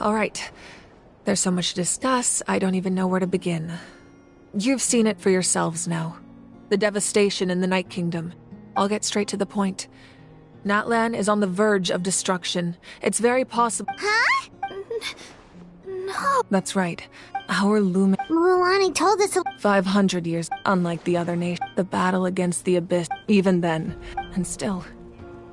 All right. There's so much to discuss, I don't even know where to begin. You've seen it for yourselves now. The devastation in the Night Kingdom. I'll get straight to the point. Natlan is on the verge of destruction. It's very possible— Huh? No. That's right. Our Mualani told us 500 years, unlike the other nation. The battle against the Abyss, even then. And still.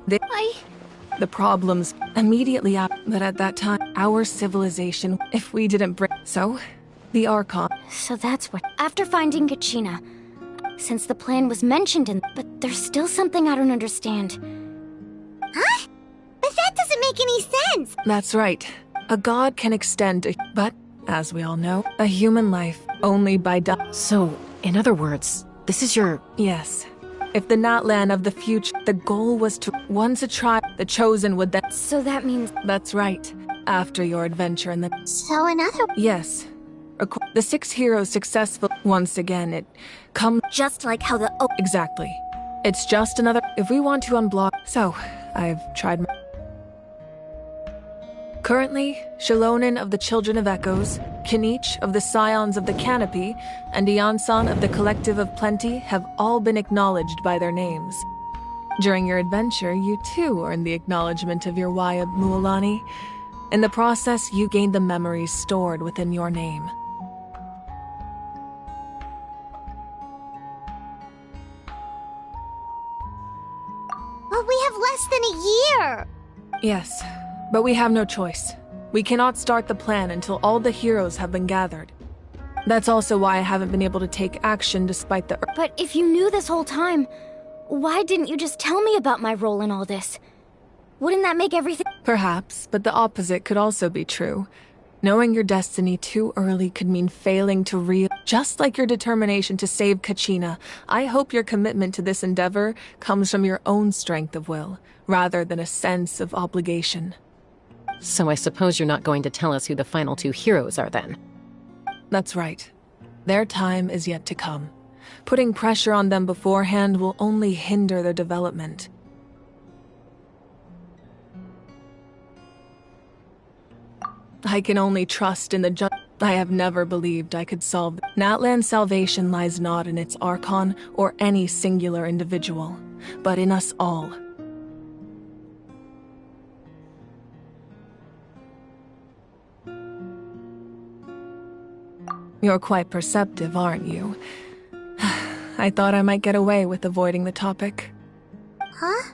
The problems immediately up, but at that time, our civilization, if we didn't bring— So, the Archon. So that's what— After finding Kachina, since the plan was mentioned in— But there's still something I don't understand. Huh? But that doesn't make any sense! That's right. A god can extend but, as we all know, a human life only by So, in other words, this is your— Yes. If the Natlan of the future, the goal was to— Once a tribe, the chosen would then— So that means— That's right. After your adventure in the— So another— Yes. The 6 heroes successful— Once again, it comes— Just like how the— Exactly. It's just another— If we want to unblock— So, I've tried my— Currently, Shalonin of the Children of Echoes, Kinich of the Scions of the Canopy, and Iansan of the Collective of Plenty have all been acknowledged by their names. During your adventure, you too earned the acknowledgement of your Wayab Mualani. In the process, you gained the memories stored within your name. But we have less than a year! Yes, but we have no choice. We cannot start the plan until all the heroes have been gathered. That's also why I haven't been able to take action despite the— But if you knew this whole time, why didn't you just tell me about my role in all this? Wouldn't that make everything— Perhaps, but the opposite could also be true. Knowing your destiny too early could mean failing to Just like your determination to save Kachina, I hope your commitment to this endeavor comes from your own strength of will, rather than a sense of obligation. So I suppose you're not going to tell us who the final 2 heroes are then? That's right. Their time is yet to come. Putting pressure on them beforehand will only hinder their development. I can only trust in the I have never believed I could solve— Natlan's salvation lies not in its Archon or any singular individual, but in us all. You're quite perceptive, aren't you? I thought I might get away with avoiding the topic. Huh?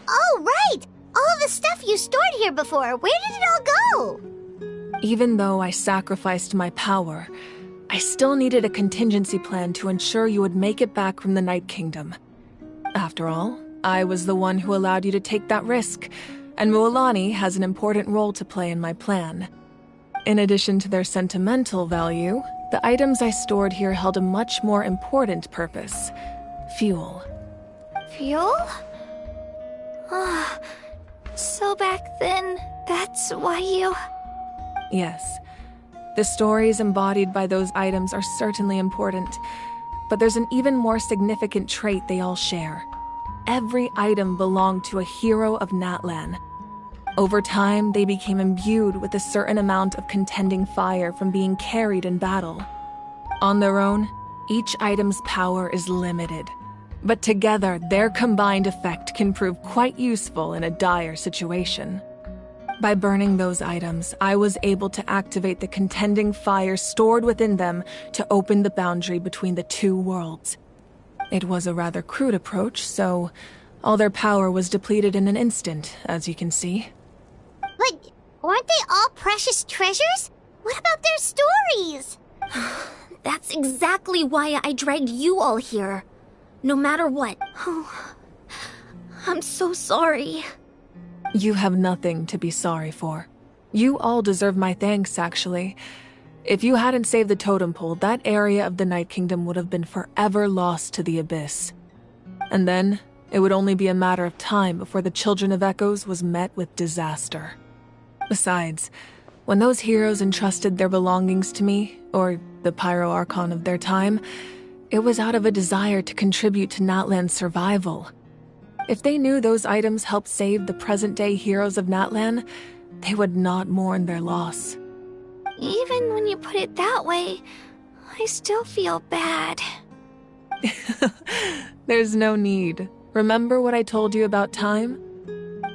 Oh, right! All of the stuff you stored here before, where did it all go? Even though I sacrificed my power, I still needed a contingency plan to ensure you would make it back from the Night Kingdom. After all, I was the one who allowed you to take that risk, and Mualani has an important role to play in my plan. In addition to their sentimental value, the items I stored here held a much more important purpose: fuel. Fuel? So back then, that's why you— Yes. The stories embodied by those items are certainly important, but there's an even more significant trait they all share. Every item belonged to a hero of Natlan. Over time, they became imbued with a certain amount of contending fire from being carried in battle. On their own, each item's power is limited, but together, their combined effect can prove quite useful in a dire situation. By burning those items, I was able to activate the contending fire stored within them to open the boundary between the 2 worlds. It was a rather crude approach, so all their power was depleted in an instant, as you can see. But weren't they all precious treasures? What about their stories? That's exactly why I dragged you all here. No matter what. Oh, I'm so sorry. You have nothing to be sorry for. You all deserve my thanks, actually. If you hadn't saved the totem pole, that area of the Night Kingdom would have been forever lost to the Abyss. And then, it would only be a matter of time before the Children of Echoes was met with disaster. Besides, when those heroes entrusted their belongings to me, or the Pyro Archon of their time, it was out of a desire to contribute to Natlan's survival. If they knew those items helped save the present-day heroes of Natlan, they would not mourn their loss. Even when you put it that way, I still feel bad. There's no need. Remember what I told you about time?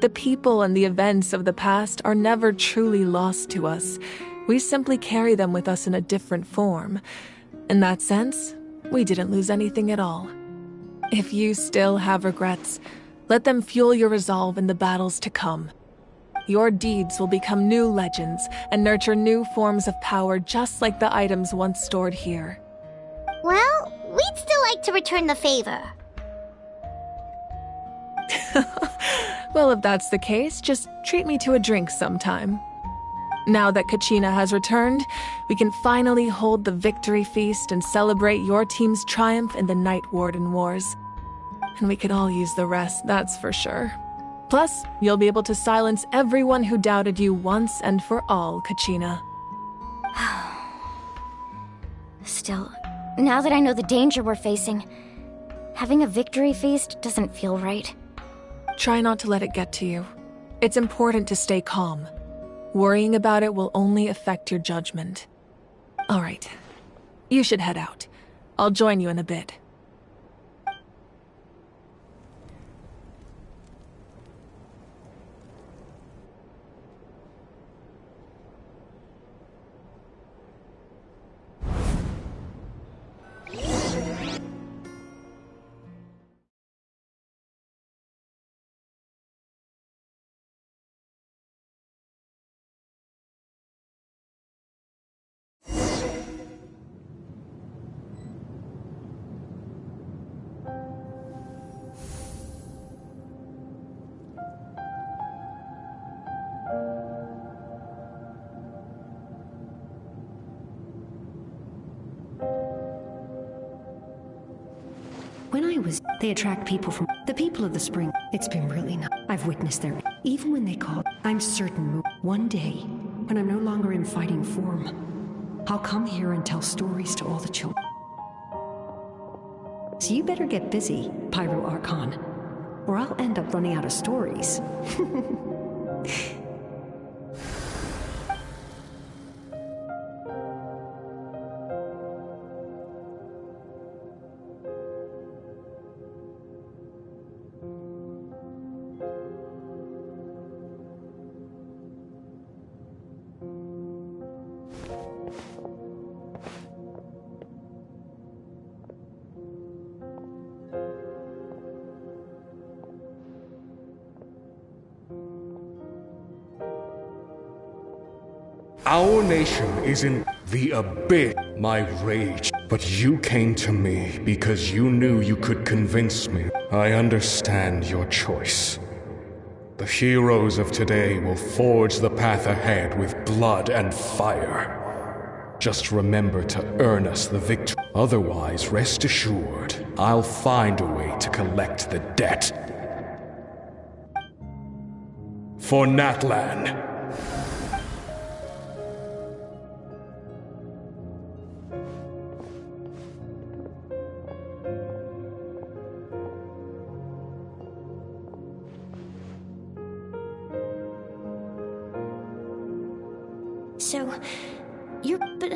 The people and the events of the past are never truly lost to us. We simply carry them with us in a different form. In that sense, we didn't lose anything at all. If you still have regrets, let them fuel your resolve in the battles to come. Your deeds will become new legends and nurture new forms of power just like the items once stored here. Well, we'd still like to return the favor. Well, if that's the case, just treat me to a drink sometime. Now that Kachina has returned, we can finally hold the victory feast and celebrate your team's triumph in the Night Warden Wars. And we could all use the rest, that's for sure. Plus, you'll be able to silence everyone who doubted you once and for all, Kachina. Still, now that I know the danger we're facing, having a victory feast doesn't feel right. Try not to let it get to you. It's important to stay calm. Worrying about it will only affect your judgment. All right. You should head out. I'll join you in a bit. When I was, they attract people from the people of the spring. It's been really nice. I've witnessed their, even when they call. I'm certain one day, when I'm no longer in fighting form, I'll come here and tell stories to all the children. So you better get busy, Pyro Archon, or I'll end up running out of stories. Our nation is in the abyss. My rage. But you came to me because you knew you could convince me. I understand your choice. The heroes of today will forge the path ahead with blood and fire. Just remember to earn us the victory. Otherwise, rest assured, I'll find a way to collect the debt. For Natlan. So, but...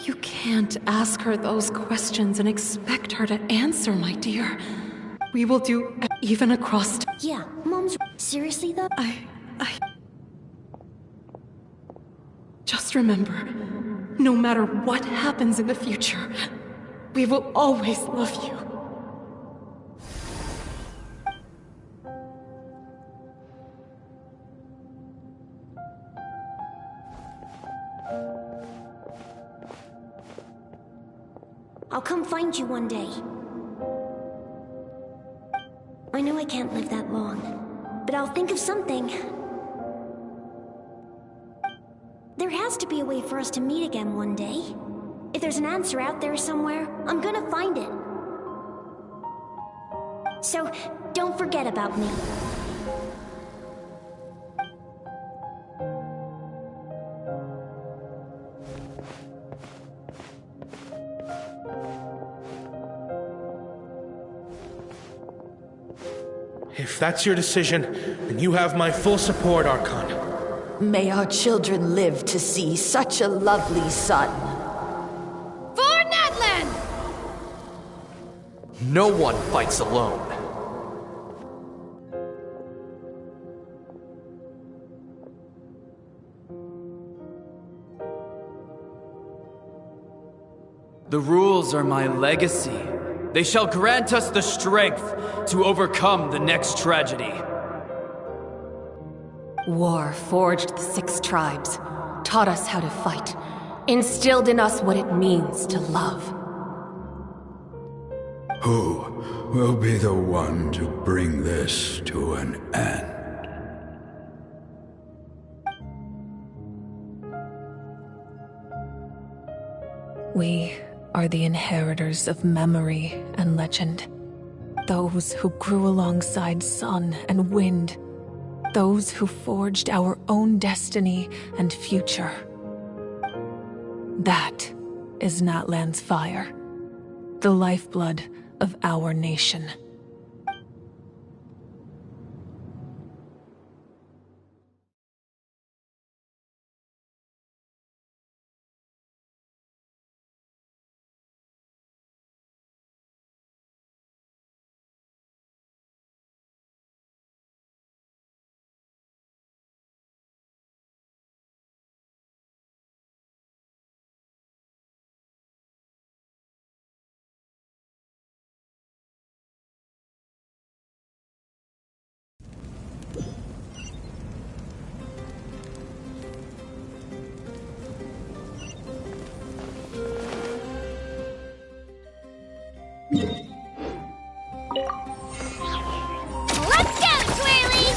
You can't ask her those questions and expect her to answer, my dear. We will do even across... Yeah, Mom's... Seriously, though? Just remember, no matter what happens in the future, we will always love you. I'll come find you one day. I know I can't live that long, but I'll think of something. There has to be a way for us to meet again one day. If there's an answer out there somewhere, I'm gonna find it. So, don't forget about me. If that's your decision, then you have my full support, Archon. May our children live to see such a lovely son. For Natlan! No one fights alone. The rules are my legacy. They shall grant us the strength to overcome the next tragedy. War forged the 6 tribes, taught us how to fight, instilled in us what it means to love. Who will be the one to bring this to an end? We are the inheritors of memory and legend. Those who grew alongside sun and wind. Those who forged our own destiny and future. That is Natlan's fire, the lifeblood of our nation. Let's go, Twirly!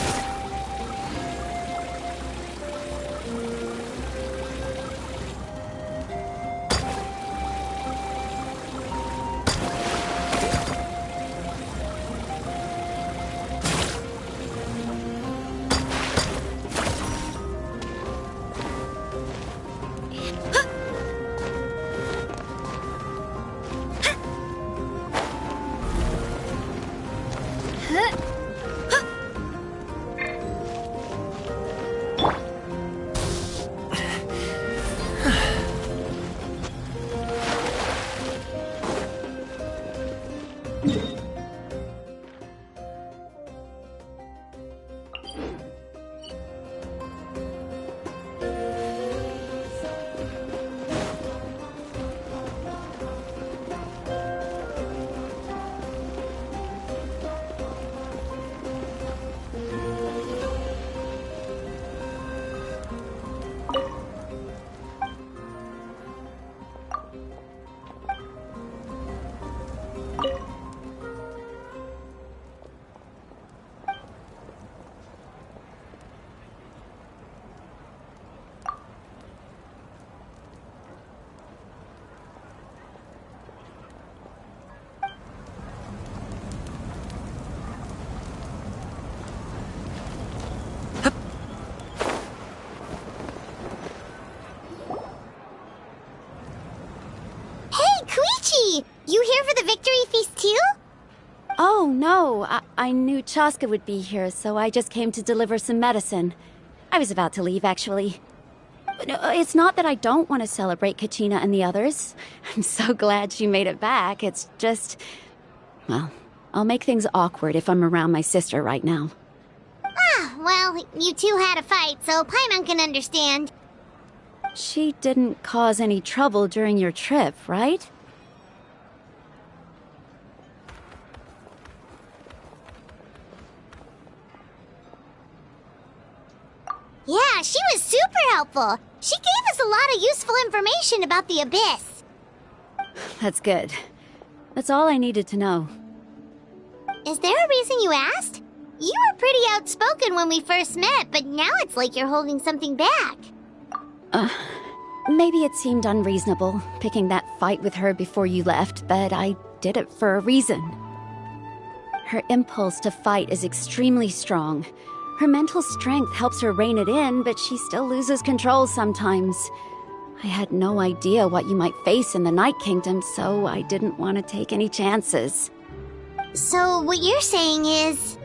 You here for the victory feast too? Oh, no. I knew Chaska would be here, so I just came to deliver some medicine. I was about to leave, actually. It's not that I don't want to celebrate Kachina and the others. I'm so glad she made it back. It's just... well, I'll make things awkward if I'm around my sister right now. Ah, well, you two had a fight, so Paimon can understand. She didn't cause any trouble during your trip, right? Yeah, she was super helpful. She gave us a lot of useful information about the Abyss. That's good. That's all I needed to know. Is there a reason you asked? You were pretty outspoken when we first met, but now it's like you're holding something back. Maybe it seemed unreasonable, picking that fight with her before you left, but I did it for a reason. Her impulse to fight is extremely strong. Her mental strength helps her rein it in, but she still loses control sometimes. I had no idea what you might face in the Night Kingdom, so I didn't want to take any chances. So what you're saying is...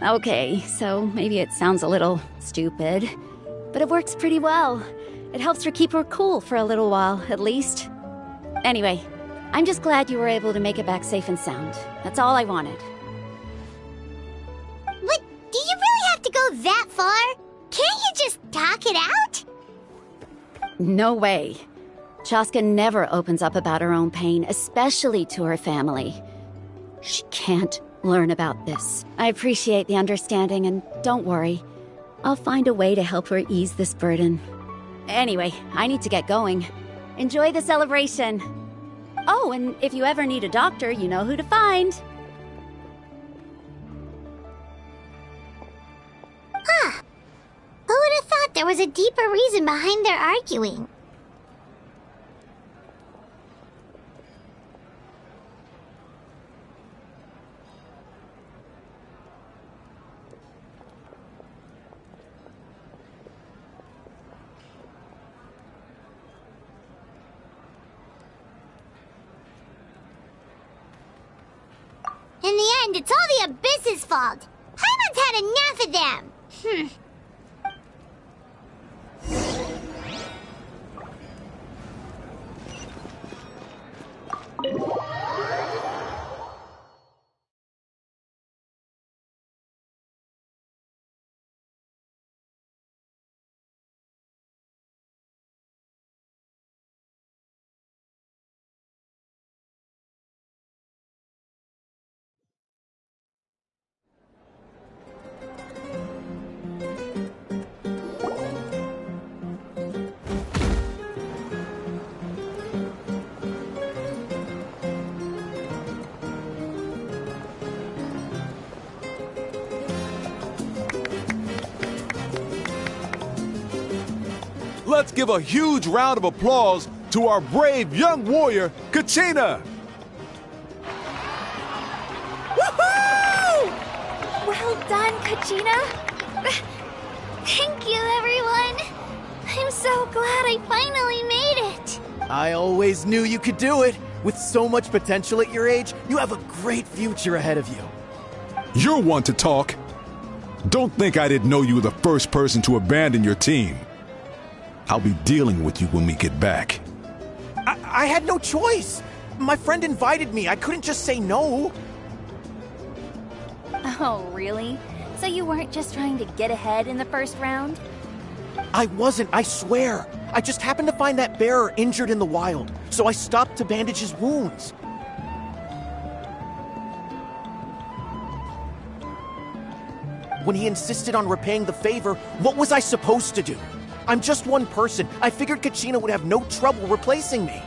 Okay, so maybe it sounds a little stupid, but it works pretty well. It helps her keep her cool for a little while, at least. Anyway, I'm just glad you were able to make it back safe and sound. That's all I wanted. But do you really have to go that far? Can't you just talk it out? No way. Chaska never opens up about her own pain, especially to her family. She can't learn about this. I appreciate the understanding, and don't worry. I'll find a way to help her ease this burden. Anyway, I need to get going. Enjoy the celebration. Oh, and if you ever need a doctor, you know who to find. Huh. Who would have thought there was a deeper reason behind their arguing? In the end, it's all the Abyss's fault. Paimon's had enough of them. Let's give a huge round of applause to our brave young warrior, Kachina! Woohoo! Well done, Kachina. Thank you, everyone. I'm so glad I finally made it. I always knew you could do it. With so much potential at your age, you have a great future ahead of you. You're one to talk. Don't think I didn't know you were the first person to abandon your team. I'll be dealing with you when we get back. I had no choice. My friend invited me. I couldn't just say no. Oh, really? So you weren't just trying to get ahead in the first round? I wasn't, I swear. I just happened to find that bearer injured in the wild, so I stopped to bandage his wounds. When he insisted on repaying the favor, what was I supposed to do? I'm just one person. I figured Kachina would have no trouble replacing me.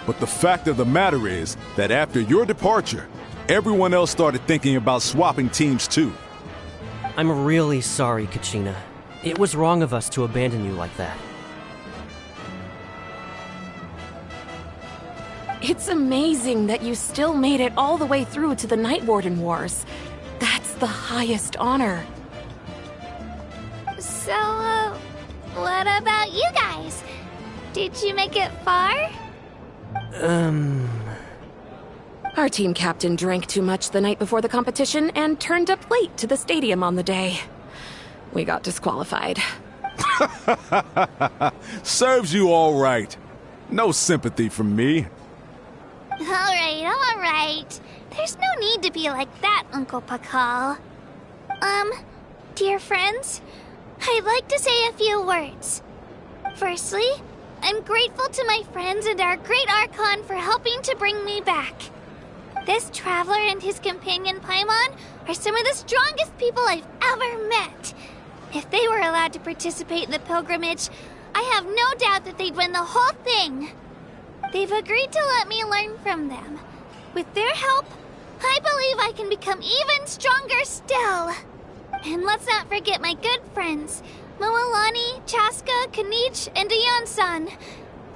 But the fact of the matter is that after your departure, everyone else started thinking about swapping teams too. I'm really sorry, Kachina. It was wrong of us to abandon you like that. It's amazing that you still made it all the way through to the Night Warden Wars. That's the highest honor. So, what about you guys? Did you make it far? Our team captain drank too much the night before the competition and turned up late to the stadium on the day. We got disqualified. Serves you all right. No sympathy from me. All right. There's no need to be like that, Uncle Pakal. Dear friends, I'd like to say a few words. Firstly, I'm grateful to my friends and our great Archon for helping to bring me back. This traveler and his companion Paimon are some of the strongest people I've ever met. If they were allowed to participate in the pilgrimage, I have no doubt that they'd win the whole thing. They've agreed to let me learn from them. With their help, I believe I can become even stronger still. And let's not forget my good friends, Moalani, Chaska, Kanich, and Aeon-san.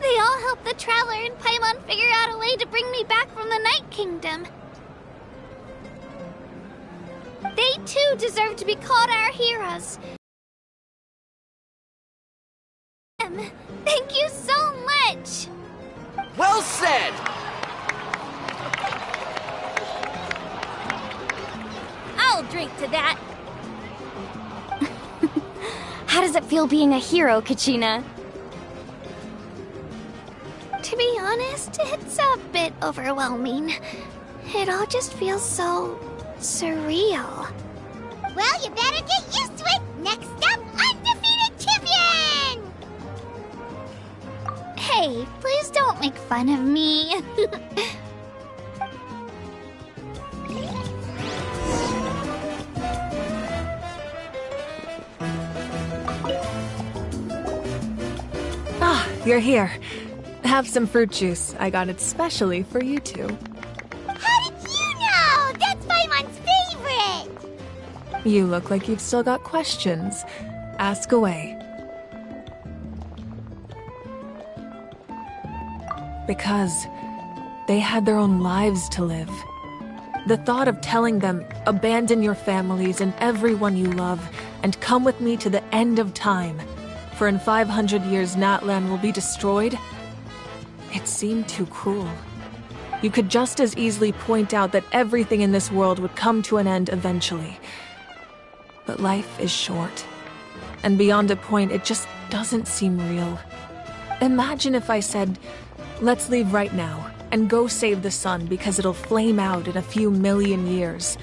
They all helped the Traveler and Paimon figure out a way to bring me back from the Night Kingdom. They too deserve to be called our heroes. Thank you so much! Well said! I'll drink to that. How does it feel being a hero, Kachina? To be honest, it's a bit overwhelming. It all just feels so surreal. Well, you better get used to it! Next up, undefeated champion! Hey, please don't make fun of me. Ah, you're here. Have some fruit juice. I got it specially for you two. How did you know? That's Paimon's favorite! You look like you've still got questions. Ask away. Because they had their own lives to live. The thought of telling them, abandon your families and everyone you love, and come with me to the end of time, for in 500 years Natlan will be destroyed, it seemed too cruel. You could just as easily point out that everything in this world would come to an end eventually. But life is short, and beyond a point it just doesn't seem real. Imagine if I said, let's leave right now, and go save the sun because it'll flame out in a few million years.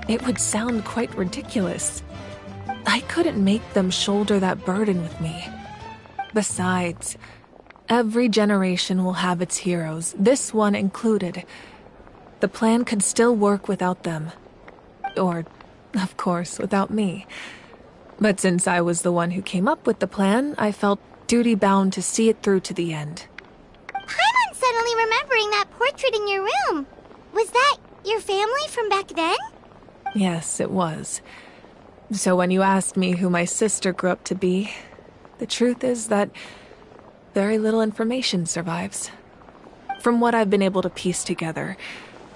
It would sound quite ridiculous. I couldn't make them shoulder that burden with me. Besides, every generation will have its heroes, this one included. The plan could still work without them. Or, of course, without me. But since I was the one who came up with the plan, I felt duty-bound to see it through to the end. Paimon's suddenly remembering that portrait in your room. Was that your family from back then? Yes, it was. So when you asked me who my sister grew up to be, the truth is that very little information survives. From what I've been able to piece together,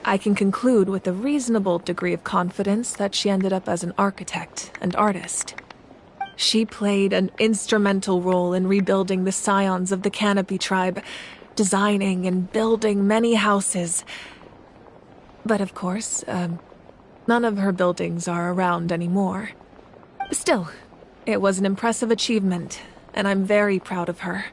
I can conclude with a reasonable degree of confidence that she ended up as an architect and artist. She played an instrumental role in rebuilding the scions of the Canopy tribe, designing and building many houses. But of course, none of her buildings are around anymore. Still, it was an impressive achievement, and I'm very proud of her.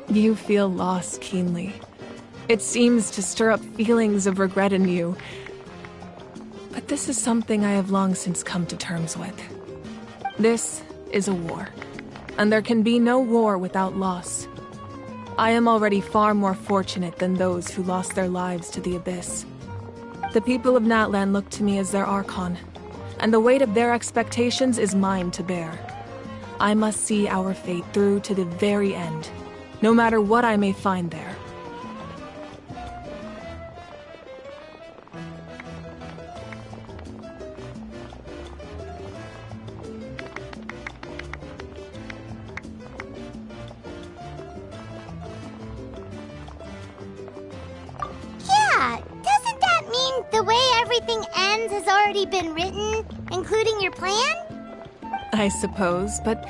You feel loss keenly. It seems to stir up feelings of regret in you. But this is something I have long since come to terms with. This is a war, and there can be no war without loss. I am already far more fortunate than those who lost their lives to the Abyss. The people of Natlan look to me as their Archon, and the weight of their expectations is mine to bear. I must see our fate through to the very end, no matter what I may find there. Yeah, doesn't that mean the way everything ends has already been written, including your plan? I suppose, but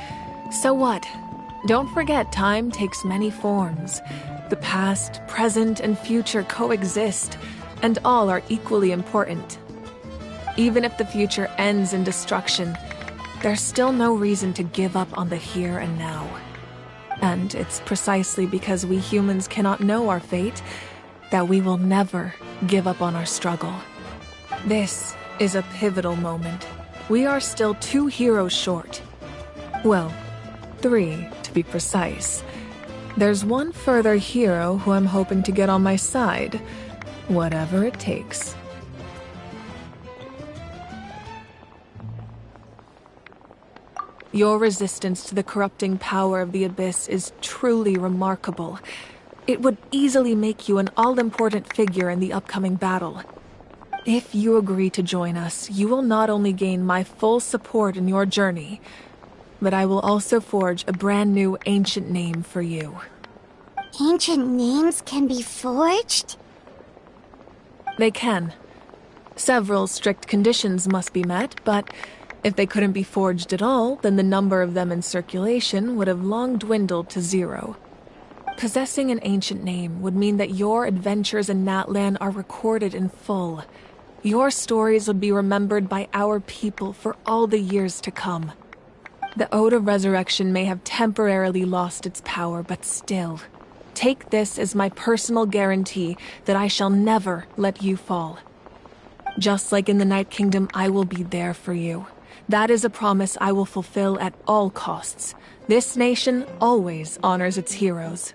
so what? Don't forget, time takes many forms. The past, present, and future coexist, and all are equally important. Even if the future ends in destruction, there's still no reason to give up on the here and now. And it's precisely because we humans cannot know our fate that we will never give up on our struggle. This is a pivotal moment. We are still 2 heroes short. Well, 3 to be precise. There's one further hero who I'm hoping to get on my side, whatever it takes. Your resistance to the corrupting power of the Abyss is truly remarkable. It would easily make you an all-important figure in the upcoming battle. If you agree to join us, you will not only gain my full support in your journey, but I will also forge a brand new ancient name for you. Ancient names can be forged? They can. Several strict conditions must be met, but If they couldn't be forged at all, then the number of them in circulation would have long dwindled to 0. Possessing an ancient name would mean that your adventures in Natlan are recorded in full. Your stories would be remembered by our people for all the years to come. The Ode of Resurrection may have temporarily lost its power, but still, take this as my personal guarantee that I shall never let you fall. Just like in the Night Kingdom, I will be there for you. That is a promise I will fulfill at all costs. This nation always honors its heroes.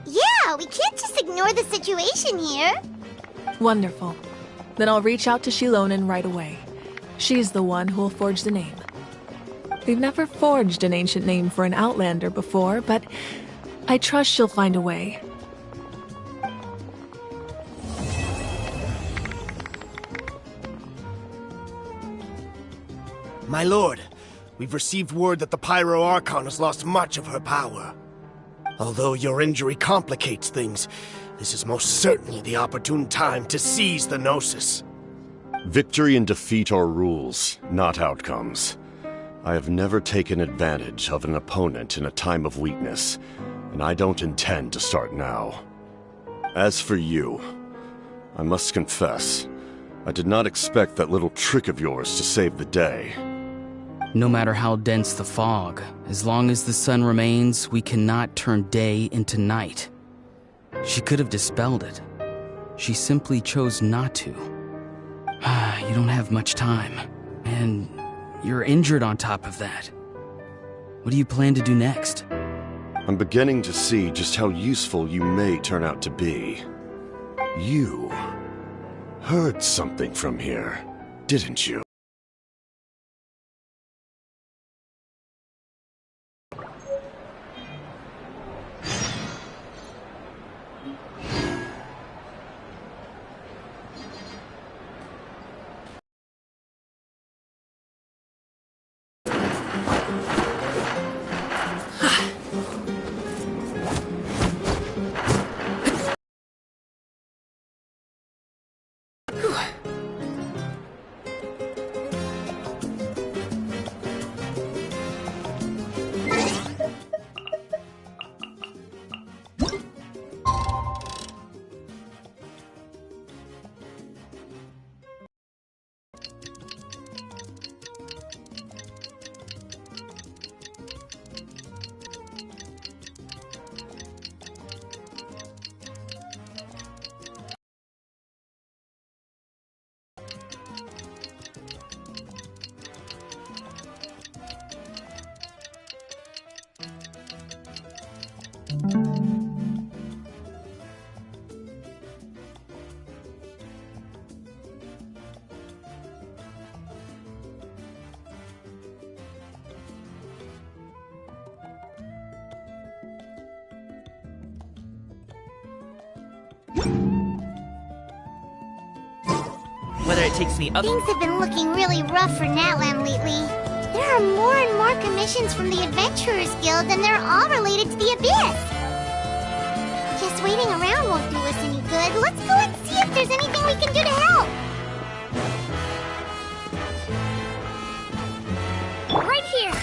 Yeah, we can't just ignore the situation here. Wonderful. Then I'll reach out to Shilonen right away. She's the one who'll forge the name. We've never forged an ancient name for an Outlander before, but I trust she'll find a way. My lord, we've received word that the Pyro Archon has lost much of her power. Although your injury complicates things, this is most certainly the opportune time to seize the Gnosis. Victory and defeat are rules, not outcomes. I have never taken advantage of an opponent in a time of weakness, and I don't intend to start now. As for you, I must confess, I did not expect that little trick of yours to save the day. No matter how dense the fog, as long as the sun remains, we cannot turn day into night. She could have dispelled it. She simply chose not to. You don't have much time, and you're injured on top of that. What do you plan to do next? I'm beginning to see just how useful you may turn out to be. You heard something from here, didn't you? Whether it takes me up... Things have been looking really rough for Natlan lately. There are more and more commissions from the Adventurers Guild, and they're all related to the Abyss. Just waiting around won't do us any good. Let's go and see if there's anything we can do to help. Right here!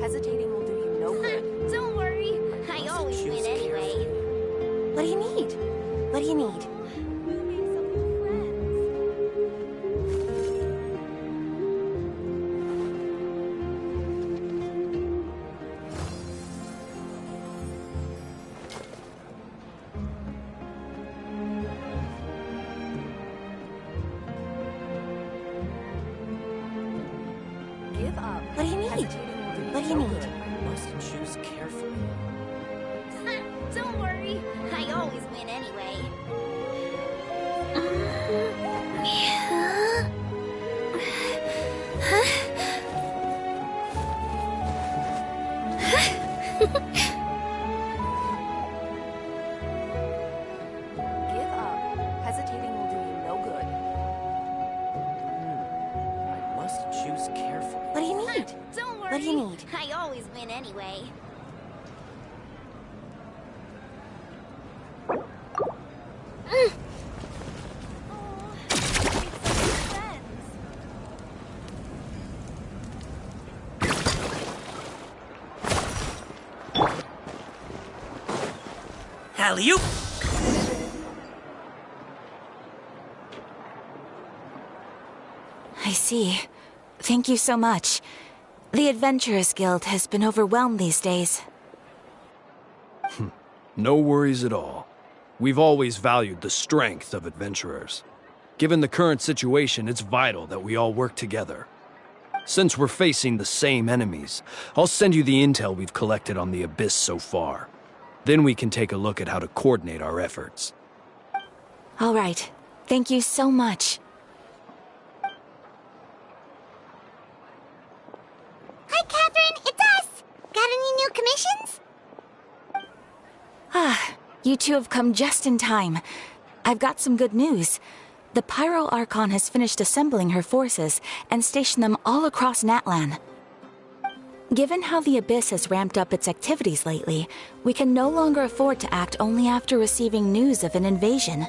Hesitating will do you no good. Don't worry, I always win anyway. What do you need? What do you need? Give up. What do you need? What do you need? Must choose carefully. Don't worry, I always win anyway. Give up. Hesitating will do you no good. I must choose carefully. What do you need? Don't worry, What do you need? I always win anyway. Alley-oop! I see. Thank you so much. The Adventurers Guild has been overwhelmed these days. No worries at all. We've always valued the strength of adventurers. Given the current situation, it's vital that we all work together. Since we're facing the same enemies, I'll send you the intel we've collected on the Abyss so far. Then we can take a look at how to coordinate our efforts. All right. Thank you so much. Hi, Catherine, it's us! Got any new commissions? Ah, you two have come just in time. I've got some good news. The Pyro Archon has finished assembling her forces and stationed them all across Natlan. Given how the Abyss has ramped up its activities lately, we can no longer afford to act only after receiving news of an invasion.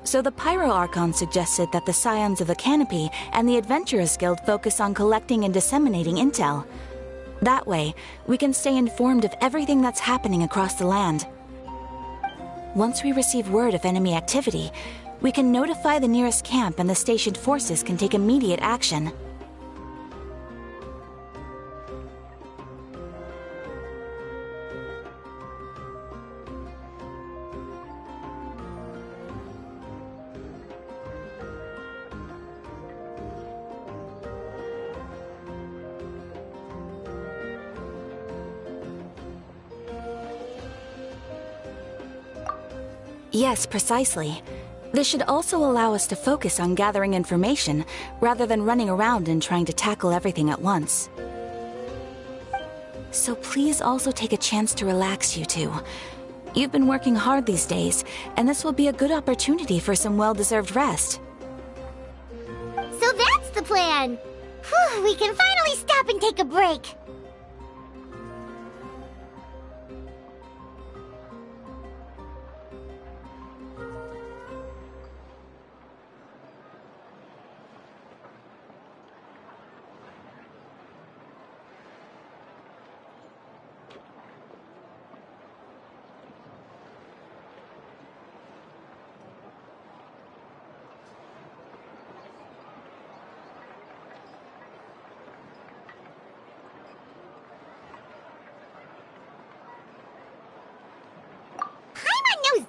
So the Pyro Archon suggested that the Scions of the Canopy and the Adventurers Guild focus on collecting and disseminating intel. That way, we can stay informed of everything that's happening across the land. Once we receive word of enemy activity, we can notify the nearest camp and the stationed forces can take immediate action. Yes, precisely. This should also allow us to focus on gathering information, rather than running around and trying to tackle everything at once. So please also take a chance to relax, you two. You've been working hard these days, and this will be a good opportunity for some well-deserved rest. So that's the plan! Whew, we can finally stop and take a break!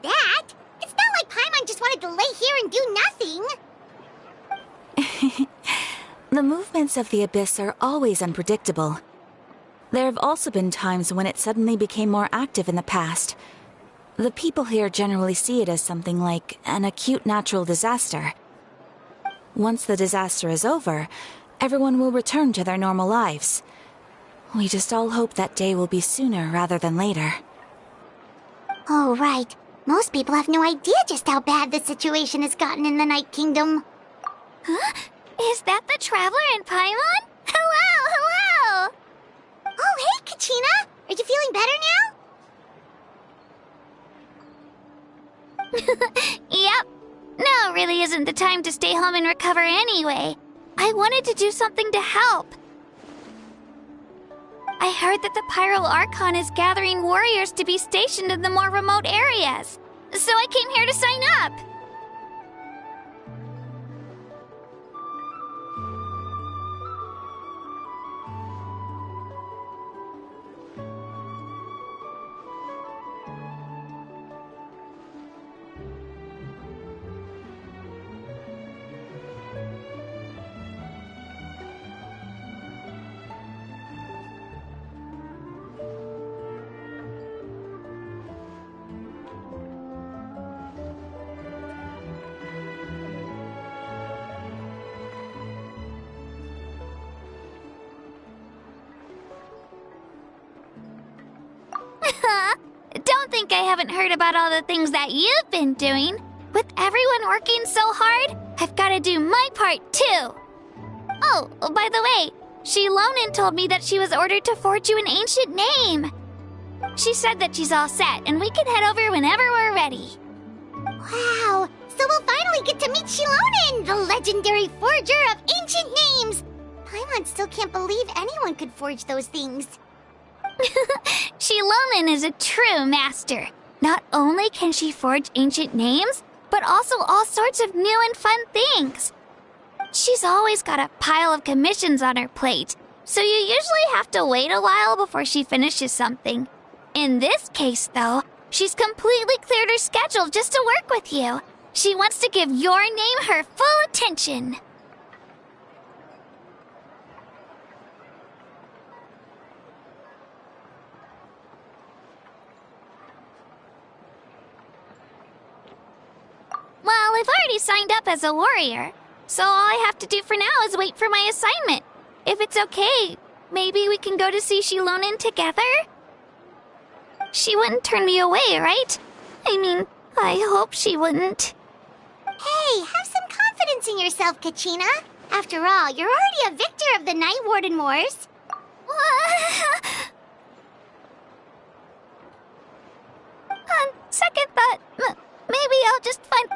That? It's not like Paimon just wanted to lay here and do nothing. The movements of the Abyss are always unpredictable. There have also been times when it suddenly became more active in the past. The people here generally see it as something like an acute natural disaster. Once the disaster is over, everyone will return to their normal lives. We just all hope that day will be sooner rather than later. Oh, right. Most people have no idea just how bad the situation has gotten in the Night Kingdom. Huh? Is that the Traveler and Paimon? Hello, hello! Oh, hey, Kachina! Are you feeling better now? Yep. Now really isn't the time to stay home and recover anyway. I wanted to do something to help. I heard that the Pyro Archon is gathering warriors to be stationed in the more remote areas. So I came here to sign up. Don't think I haven't heard about all the things that you've been doing. With everyone working so hard, I've got to do my part too. Oh, by the way, Shilonin told me that she was ordered to forge you an ancient name. She said that she's all set and we can head over whenever we're ready. Wow, so we'll finally get to meet Shilonin, the legendary forger of ancient names. Paimon still can't believe anyone could forge those things. Shilonin is a true master. Not only can she forge ancient names, but also all sorts of new and fun things. She's always got a pile of commissions on her plate, so you usually have to wait a while before she finishes something. In this case, though, she's completely cleared her schedule just to work with you. She wants to give your name her full attention. Well, I've already signed up as a warrior, so all I have to do for now is wait for my assignment. If it's okay, maybe we can go to see Shilonin together? She wouldn't turn me away, right? I mean, I hope she wouldn't. Hey, have some confidence in yourself, Kachina. After all, you're already a victor of the Night Warden Wars. On second thought, maybe I'll just find...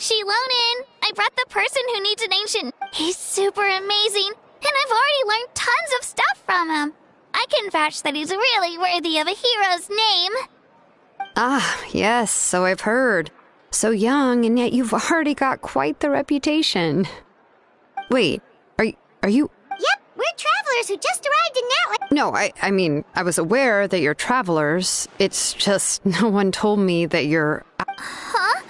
Shilonin! I brought the person who needs an ancient. He's super amazing, and I've already learned tons of stuff from him. I can vouch that he's really worthy of a hero's name. Ah, yes, so I've heard. So young, and yet you've already got quite the reputation. Wait, are you... Yep, we're travelers who just arrived in Natlan. No, I mean, I was aware that you're travelers. It's just no one told me that you're... Huh?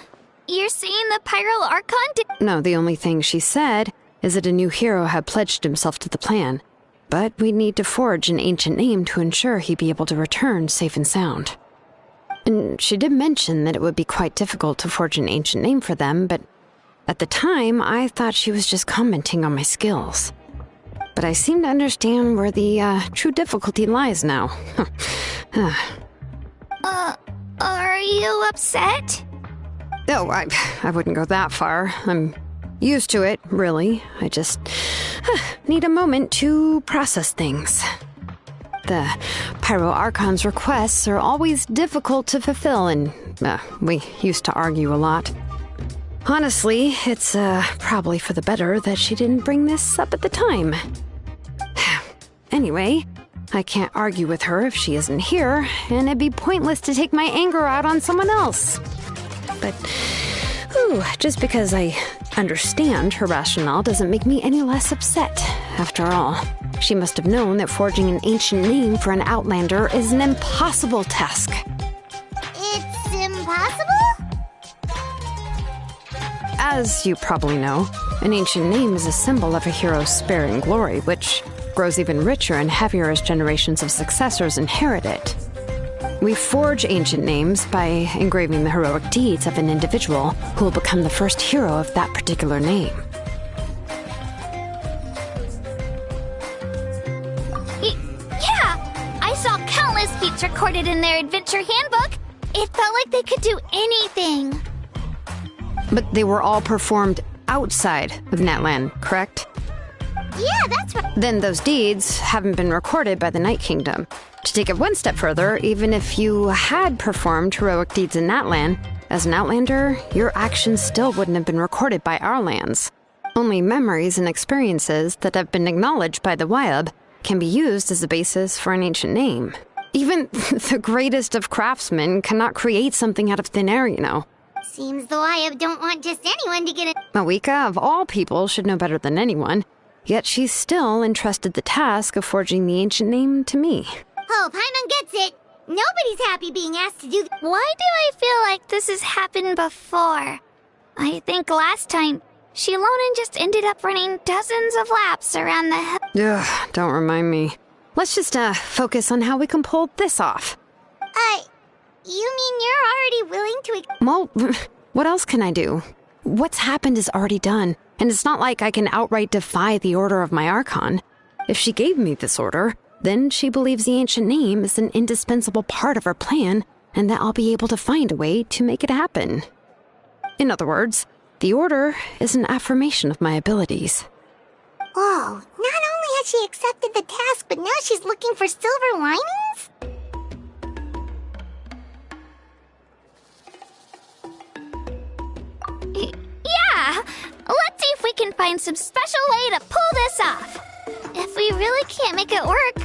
You're saying the Pyro Archon did... No, the only thing she said is that a new hero had pledged himself to the plan. But we'd need to forge an ancient name to ensure he'd be able to return safe and sound. And she did mention that it would be quite difficult to forge an ancient name for them, but at the time, I thought she was just commenting on my skills. But I seem to understand where the true difficulty lies now. Are you upset? No, I wouldn't go that far. I'm used to it, really. I just need a moment to process things. The Pyro Archon's requests are always difficult to fulfill, and we used to argue a lot. Honestly, it's probably for the better that she didn't bring this up at the time. Anyway, I can't argue with her if she isn't here, and it'd be pointless to take my anger out on someone else. But, just because I understand her rationale doesn't make me any less upset. After all, she must have known that forging an ancient name for an Outlander is an impossible task. It's impossible? As you probably know, an ancient name is a symbol of a hero's spirit and glory, which grows even richer and heavier as generations of successors inherit it. We forge ancient names by engraving the heroic deeds of an individual who will become the first hero of that particular name. Yeah! I saw countless feats recorded in their adventure handbook. It felt like they could do anything. But they were all performed outside of Natlan, correct? Yeah, that's right. Then those deeds haven't been recorded by the Night Kingdom. To take it one step further, even if you had performed heroic deeds in Natlan, as an Outlander, your actions still wouldn't have been recorded by our lands. Only memories and experiences that have been acknowledged by the Wyab can be used as a basis for an ancient name. Even the greatest of craftsmen cannot create something out of thin air, you know. Seems the Wyab don't want just anyone to get it. Mawika, of all people, should know better than anyone. Yet she's still entrusted the task of forging the ancient name to me. Oh, Paimon gets it. Nobody's happy being asked to do Why do I feel like this has happened before? I think last time, Shilonin just ended up running dozens of laps around the hill. Ugh, don't remind me. Let's just focus on how we can pull this off. You mean you're already willing to... Well, what else can I do? What's happened is already done, and it's not like I can outright defy the order of my Archon. If she gave me this order, then she believes the ancient name is an indispensable part of her plan, and that I'll be able to find a way to make it happen. In other words, the order is an affirmation of my abilities. Whoa, not only has she accepted the task, but now she's looking for silver linings? Yeah! Let's see if we can find some special way to pull this off. If we really can't make it work,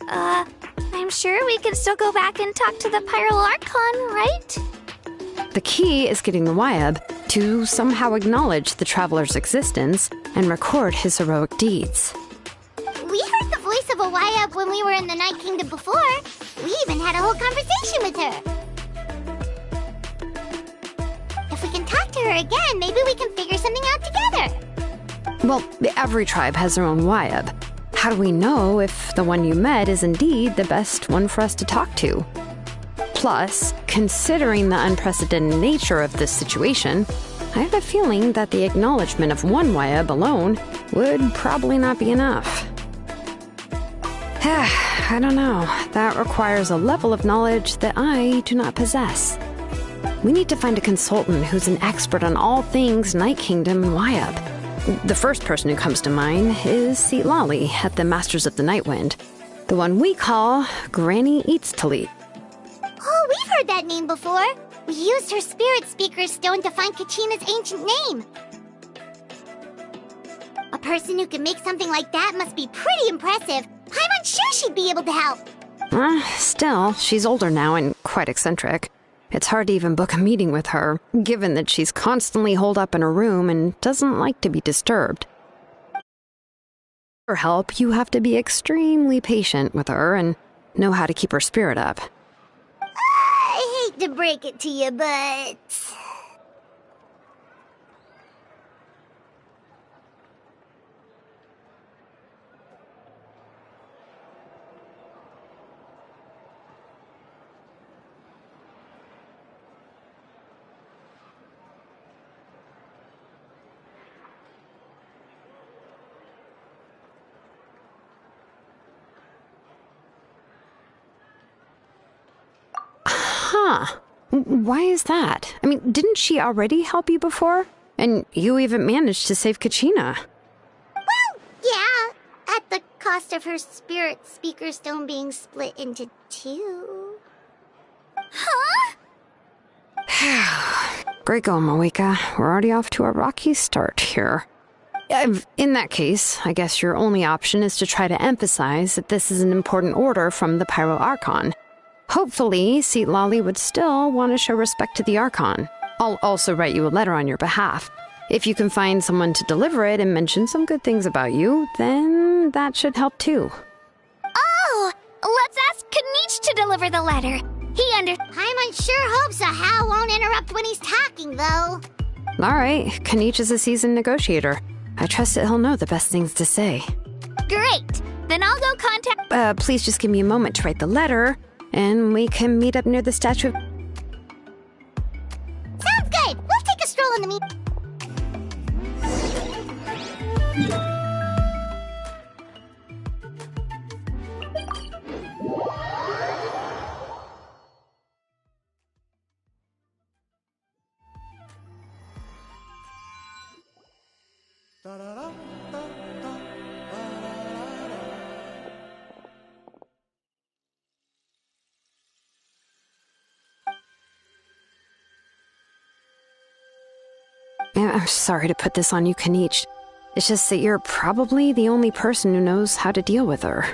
I'm sure we can still go back and talk to the Pyro Archon, right? The key is getting the Wyab to somehow acknowledge the traveler's existence and record his heroic deeds. We heard the voice of a Wyab when we were in the Night Kingdom before. We even had a whole conversation with her. If we can talk to her again, maybe we can figure something out together. Well, every tribe has their own Wyab. How do we know if the one you met is indeed the best one for us to talk to? Plus, considering the unprecedented nature of this situation, I have a feeling that the acknowledgement of one Wyab alone would probably not be enough. I don't know. That requires a level of knowledge that I do not possess. We need to find a consultant who's an expert on all things Night Kingdom and Wyab. The first person who comes to mind is Seatlali at the Masters of the Nightwind, the one we call Granny Eats Talit. Oh, we've heard that name before. We used her spirit speaker stone to find Kachina's ancient name. A person who can make something like that must be pretty impressive. I'm unsure she'd be able to help. Still, she's older now and quite eccentric. It's hard to even book a meeting with her, given that she's constantly holed up in her room and doesn't like to be disturbed. For help, you have to be extremely patient with her and know how to keep her spirit up. I hate to break it to you, but... Huh. Why is that? I mean, didn't she already help you before? And you even managed to save Kachina. Well, yeah. At the cost of her spirit speaker stone being split into two. Huh? Great going, Moeka. We're already off to a rocky start here. In that case, I guess your only option is to try to emphasize that this is an important order from the Pyro Archon. Hopefully, Seat Lolly would still want to show respect to the Archon. I'll also write you a letter on your behalf. If you can find someone to deliver it and mention some good things about you, then that should help too. Oh! Let's ask Kanich to deliver the letter. I'm unsure hopes a Hal won't interrupt when he's talking, though. Alright, Kanich is a seasoned negotiator. I trust that he'll know the best things to say. Great! Then I'll go contact... Please just give me a moment to write the letter, and we can meet up near the statue of... Sounds good! We'll take a stroll in the meet... I'm sorry to put this on you, Kanich. It's just that you're probably the only person who knows how to deal with her.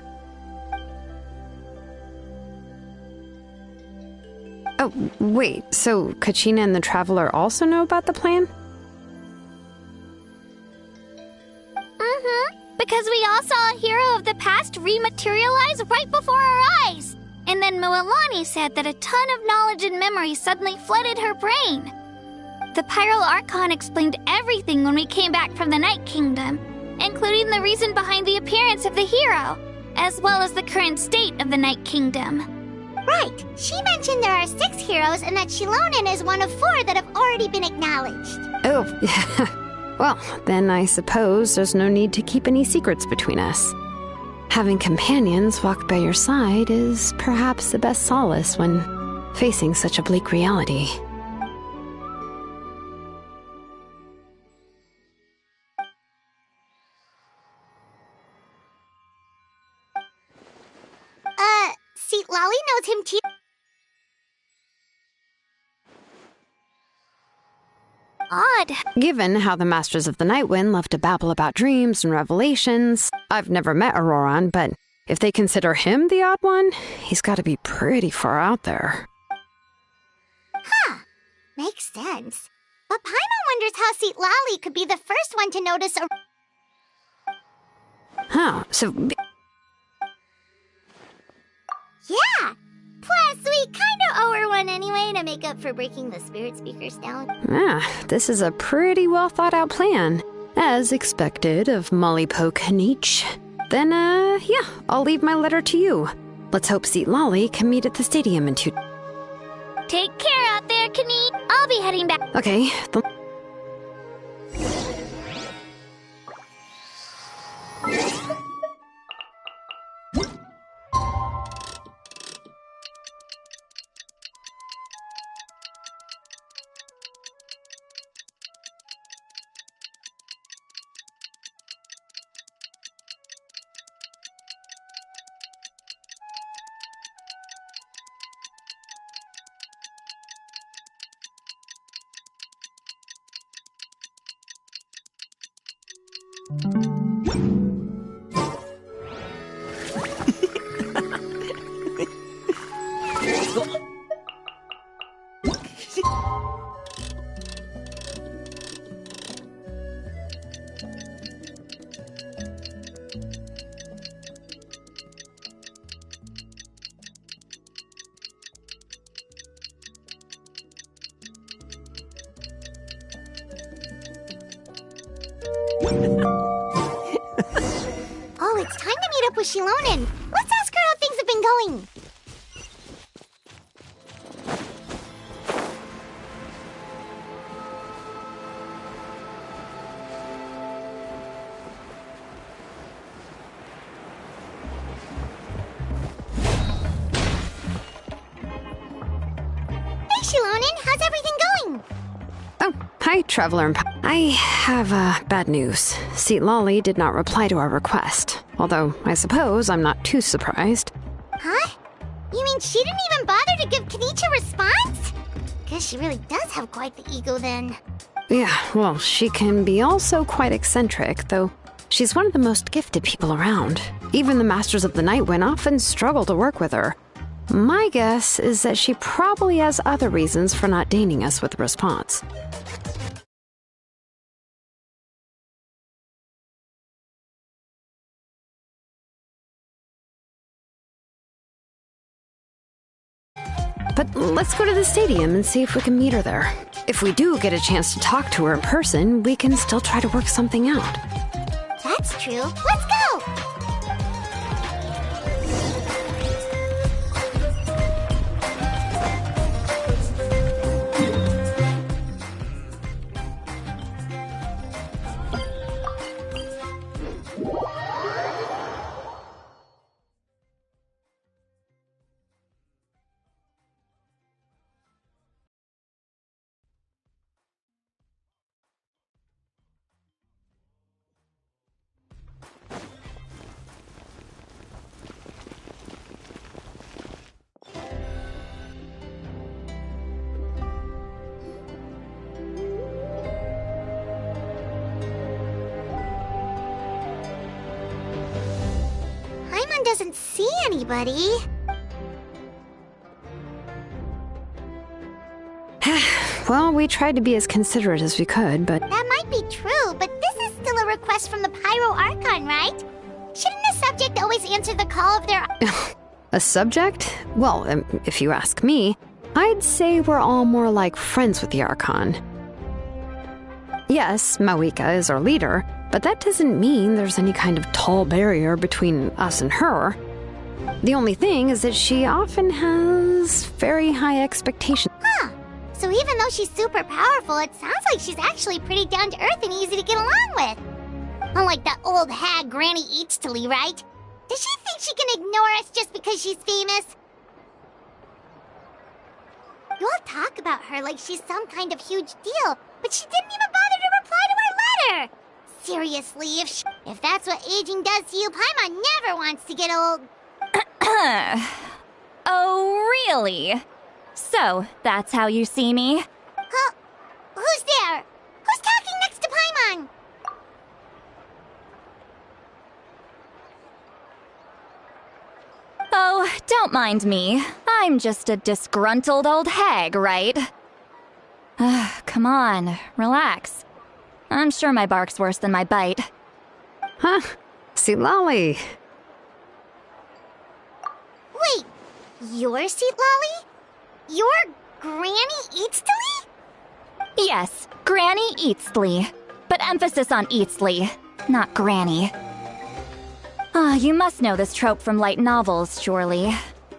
Oh, wait, so Kachina and the Traveler also know about the plan? Because we all saw a hero of the past rematerialize right before our eyes. And then Moalani said that a ton of knowledge and memory suddenly flooded her brain. The Pyro Archon explained everything when we came back from the Night Kingdom, including the reason behind the appearance of the hero, as well as the current state of the Night Kingdom. Right. She mentioned there are 6 heroes and that Shilonen is one of 4 that have already been acknowledged. Oh, well, then I suppose there's no need to keep any secrets between us. Having companions walk by your side is perhaps the best solace when facing such a bleak reality. Seat Lolly knows him too. Odd. Given how the Masters of the Nightwind love to babble about dreams and revelations, I've never met Auroran, but if they consider him the odd one, he's got to be pretty far out there. Huh. Makes sense. But Paimon wonders how Seat Lolly could be the first one to notice a... Huh, so... Yeah! Plus, we kinda owe her one anyway to make up for breaking the spirit speakers down. This is a pretty well thought out plan. As expected of Molly Poke Kanich. Then, yeah, I'll leave my letter to you. Let's hope Seat Lolly can meet at the stadium in 2... Take care out there, Kanich. I'll be heading back. Okay, Oh, it's time to meet up with Shilonen. Let's ask her how things have been going. Hey, Shilonen, how's everything going? Oh, hi, Traveler. I have bad news. Lolly did not reply to our request. Although, I suppose I'm not too surprised. Huh? You mean she didn't even bother to give Kenichi a response? Guess she really does have quite the ego then. Yeah, well, she can be also quite eccentric, though she's one of the most gifted people around. Even the Masters of the Nightwind often struggle to work with her. My guess is that she probably has other reasons for not deigning us with a response. But let's go to the stadium and see if we can meet her there. If we do get a chance to talk to her in person, we can still try to work something out. That's true. Let's go! Paimon doesn't see anybody. Well, we tried to be as considerate as we could, but... That might be true, but this is still a request from the Pyro Archon, right? Shouldn't a subject always answer the call of their... A subject? Well, if you ask me, I'd say we're all more like friends with the Archon. Yes, Mawika is our leader, but that doesn't mean there's any kind of tall barrier between us and her. The only thing is that she often has very high expectations. Huh. So even though she's super powerful, it sounds like she's actually pretty down-to-earth and easy to get along with. Unlike that old hag Granny Eatstily, right? Does she think she can ignore us just because she's famous? You all talk about her like she's some kind of huge deal, but she didn't even bother to reply to our letter! Seriously, if that's what aging does to you, Paimon never wants to get old. Oh, really? So, that's how you see me? Huh? Who's there? Who's talking next to Paimon? Oh, don't mind me. I'm just a disgruntled old hag, right? Come on, relax. I'm sure my bark's worse than my bite. Huh? Lolly. Wait, you're Lolly? You're Granny Eatstily? Yes, Granny Eatstly. But emphasis on Eatstly, not Granny. You must know this trope from light novels, surely.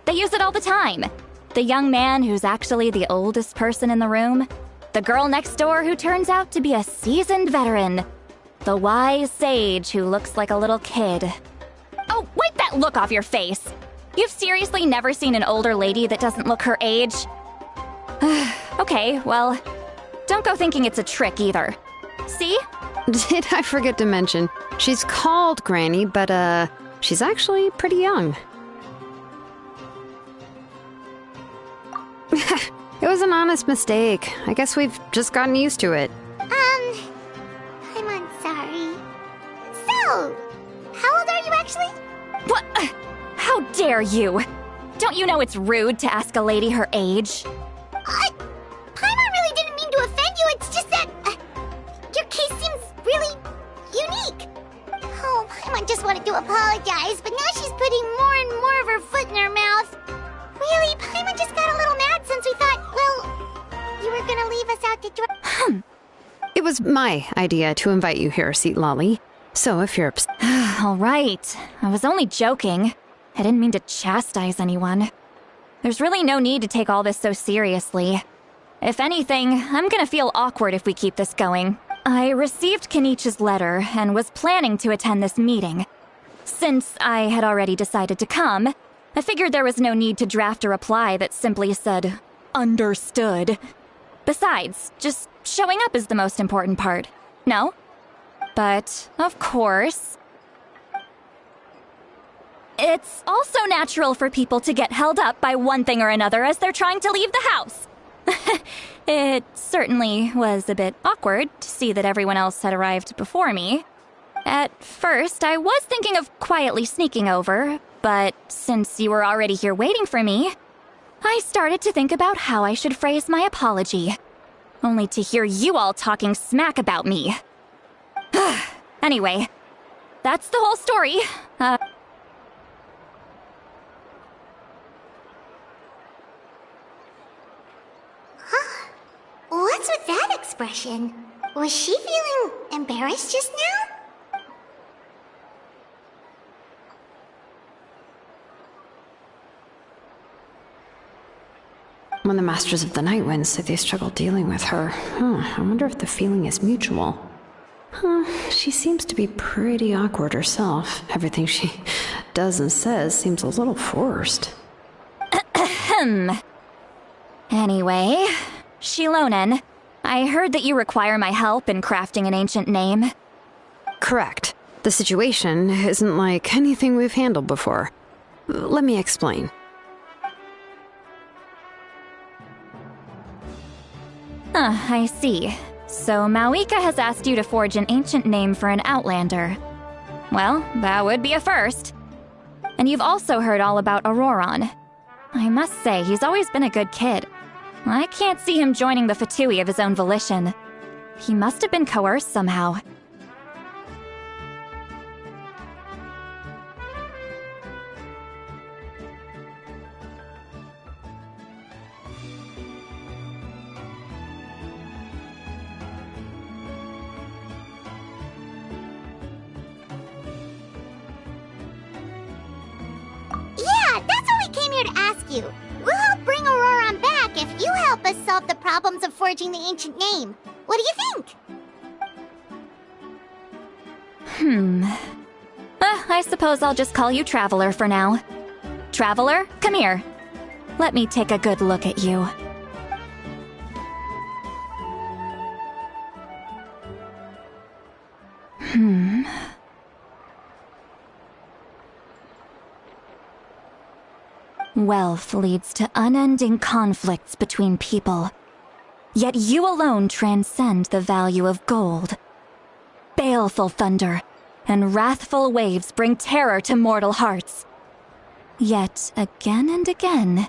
They use it all the time. The young man who's actually the oldest person in the room. The girl next door who turns out to be a seasoned veteran. The wise sage who looks like a little kid. Oh, wipe that look off your face! You've seriously never seen an older lady that doesn't look her age? Okay, well, don't go thinking it's a trick either. See? Did I forget to mention, she's called Granny, but she's actually pretty young. It was an honest mistake. I guess we've just gotten used to it. I'm sorry. Oh, how old are you actually? What? How dare you? Don't you know it's rude to ask a lady her age? Paimon really didn't mean to offend you, it's just that your case seems really unique. Oh, Paimon just wanted to apologize, but now she's putting more and more of her foot in her mouth. Really, Paimon just got a little mad since we thought, well, you were gonna leave us out to dry. It was my idea to invite you here, Seat Lolly. So if you're upset... All right. I was only joking. I didn't mean to chastise anyone. There's really no need to take all this so seriously. If anything, I'm gonna feel awkward if we keep this going. I received Kenichi's letter and was planning to attend this meeting. Since I had already decided to come, I figured there was no need to draft a reply that simply said, "Understood." Besides, just showing up is the most important part. No? But, of course, it's also natural for people to get held up by one thing or another as they're trying to leave the house. It certainly was a bit awkward to see that everyone else had arrived before me. At first, I was thinking of quietly sneaking over, but since you were already here waiting for me, I started to think about how I should phrase my apology. Only to hear you all talking smack about me. Anyway, that's the whole story. What's with that expression? Was she feeling embarrassed just now? When the Masters of the Night Wind say they struggle dealing with her, I wonder if the feeling is mutual. She seems to be pretty awkward herself. Everything she does and says seems a little forced. Anyway, Shilonen, I heard that you require my help in crafting an ancient name. Correct. The situation isn't like anything we've handled before. Let me explain. I see. So Mauika has asked you to forge an ancient name for an Outlander. Well, that would be a first. And you've also heard all about Auroron. I must say, he's always been a good kid. I can't see him joining the Fatui of his own volition. He must have been coerced somehow. Yeah, that's what we came here to ask you. We'll help bring Auroron back if you help us solve the problems of forging the ancient name. What do you think? I suppose I'll just call you Traveler for now. Traveler, come here. Let me take a good look at you. Wealth leads to unending conflicts between people. Yet you alone transcend the value of gold. Baleful thunder and wrathful waves bring terror to mortal hearts. Yet again and again,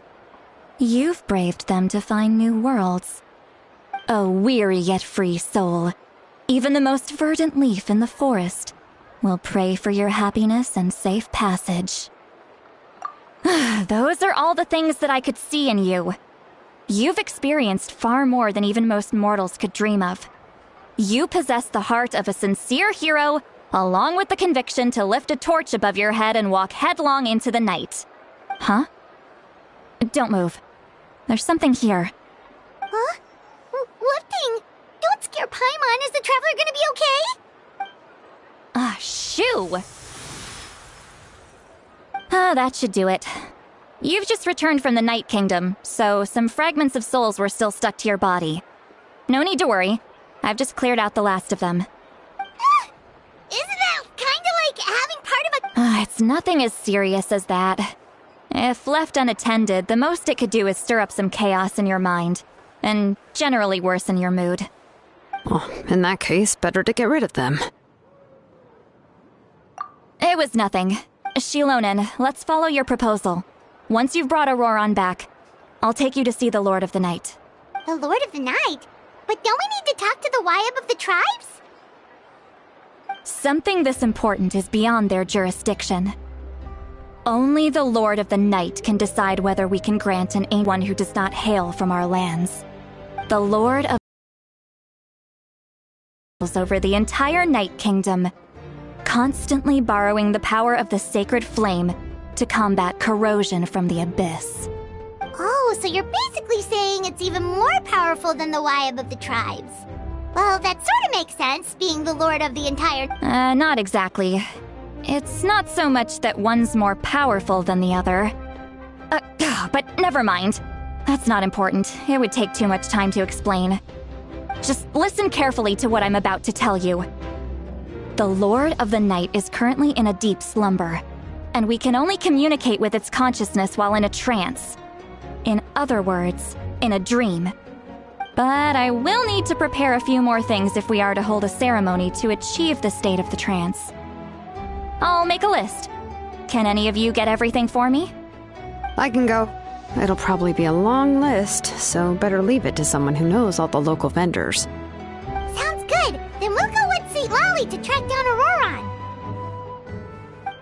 you've braved them to find new worlds. A weary yet free soul, even the most verdant leaf in the forest will pray for your happiness and safe passage. Those are all the things that I could see in you. You've experienced far more than even most mortals could dream of. You possess the heart of a sincere hero, along with the conviction to lift a torch above your head and walk headlong into the night. Huh? Don't move. There's something here. Huh? What thing? Don't scare Paimon. Is the Traveler gonna be okay? Shoo! That should do it. You've just returned from the Night Kingdom, so some fragments of souls were still stuck to your body. No need to worry. I've just cleared out the last of them. Isn't that kinda like having part of a... It's nothing as serious as that. If left unattended, the most it could do is stir up some chaos in your mind, and generally worsen your mood. Well, in that case, better to get rid of them. was nothing. Shilonen, let's follow your proposal. Once you've brought Auroron back, I'll take you to see the Lord of the Night. The Lord of the Night? But don't we need to talk to the Wyab of the tribes? Something this important is beyond their jurisdiction. Only the Lord of the Night can decide whether we can grant an one who does not hail from our lands. The Lord of over the entire Night Kingdom, constantly borrowing the power of the sacred flame to combat corrosion from the abyss. Oh, so you're basically saying it's even more powerful than the Wyab of the tribes. Well, that sort of makes sense, being the lord of the entire... Not exactly. It's not so much that one's more powerful than the other. But never mind. That's not important. It would take too much time to explain. Just listen carefully to what I'm about to tell you. The Lord of the Night is currently in a deep slumber, and we can only communicate with its consciousness while in a trance. In other words, in a dream. But I will need to prepare a few more things if we are to hold a ceremony to achieve the state of the trance. I'll make a list. Can any of you get everything for me? I can go. It'll probably be a long list, so better leave it to someone who knows all the local vendors. Sounds good. Then we'll go with St. Lolly to track down Auroron.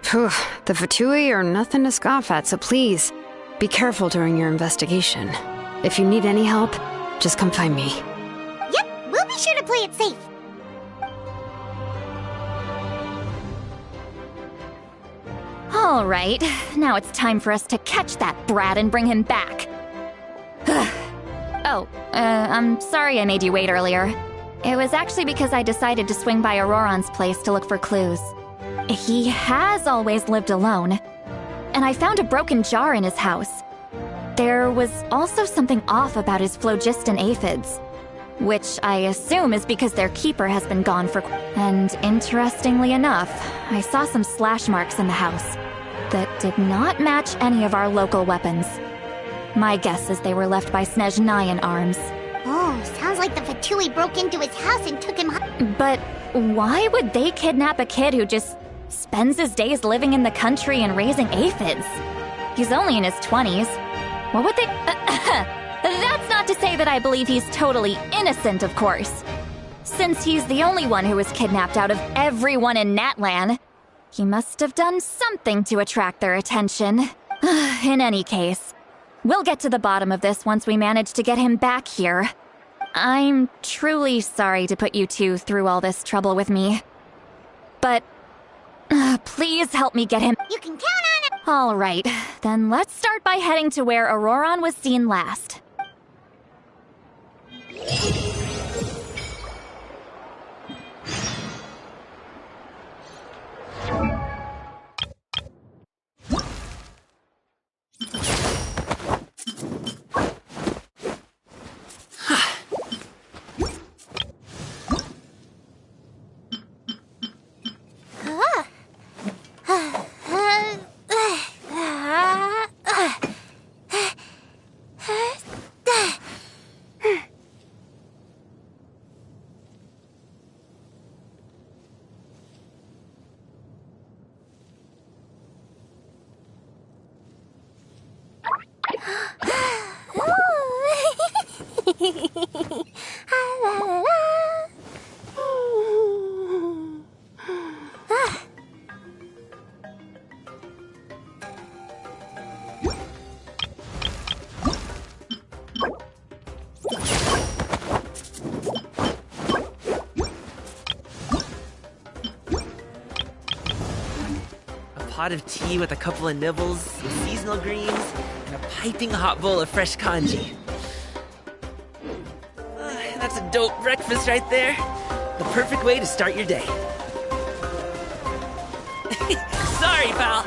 Phew, the Fatui are nothing to scoff at, so please, be careful during your investigation. If you need any help, just come find me. Yep, we'll be sure to play it safe. All right, now it's time for us to catch that brat and bring him back. I'm sorry I made you wait earlier. It was actually because I decided to swing by Auroron's place to look for clues. He has always lived alone, and I found a broken jar in his house. There was also something off about his phlogiston aphids, which I assume is because their keeper has been gone for... And interestingly enough, I saw some slash marks in the house that did not match any of our local weapons. My guess is they were left by Snezhnayan arms. Oh, sounds like the Fatui broke into his house and took him home. But why would they kidnap a kid who just spends his days living in the country and raising aphids? He's only in his 20s. What would they... That's not to say that I believe he's totally innocent, of course. Since he's the only one who was kidnapped out of everyone in Natlan, he must have done something to attract their attention. In any case, we'll get to the bottom of this once we manage to get him back here. I'm truly sorry to put you two through all this trouble with me. But please help me get him. You can count on it. All right, then let's start by heading to where Auroron was seen last. Pot of tea with a couple of nibbles, some seasonal greens, and a piping hot bowl of fresh congee. That's a dope breakfast right there. The perfect way to start your day. Sorry, pal.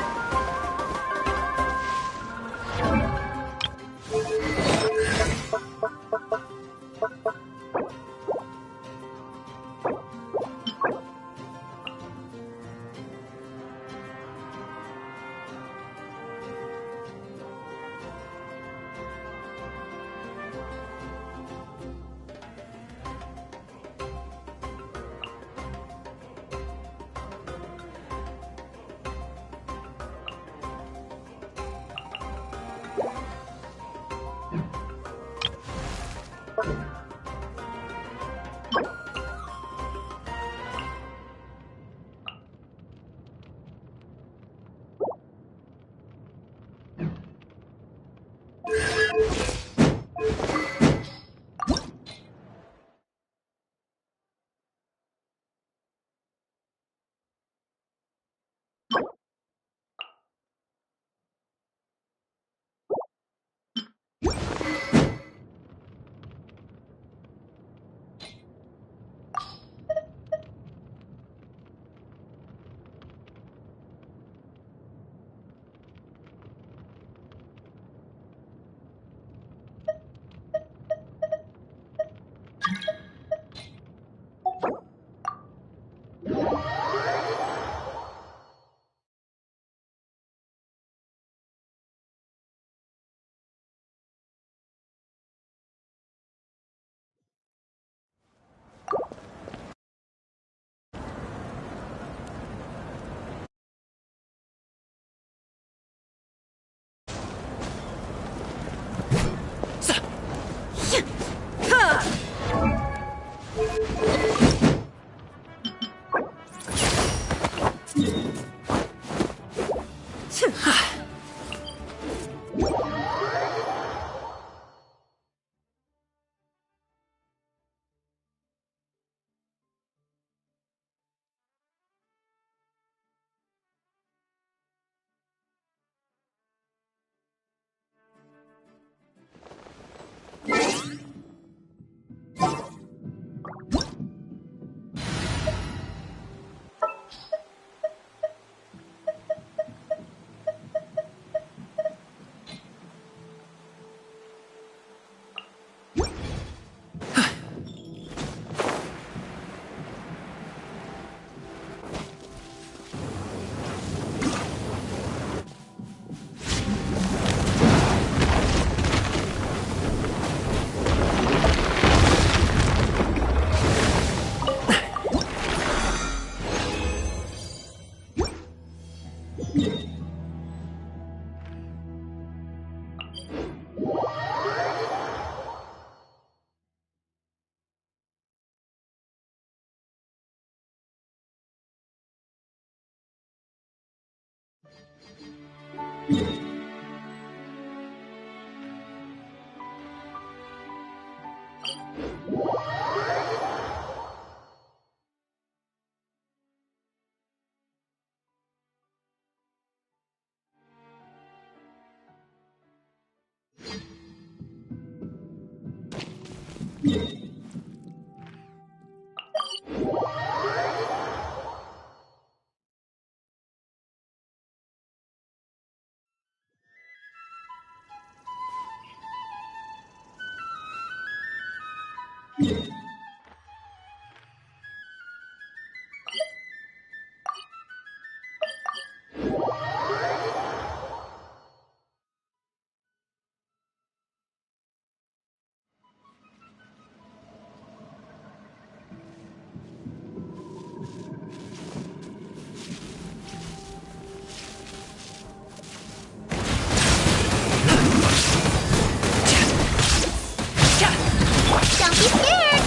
Don't be scared!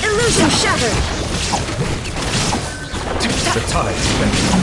Illusion shattered! The tide's bending.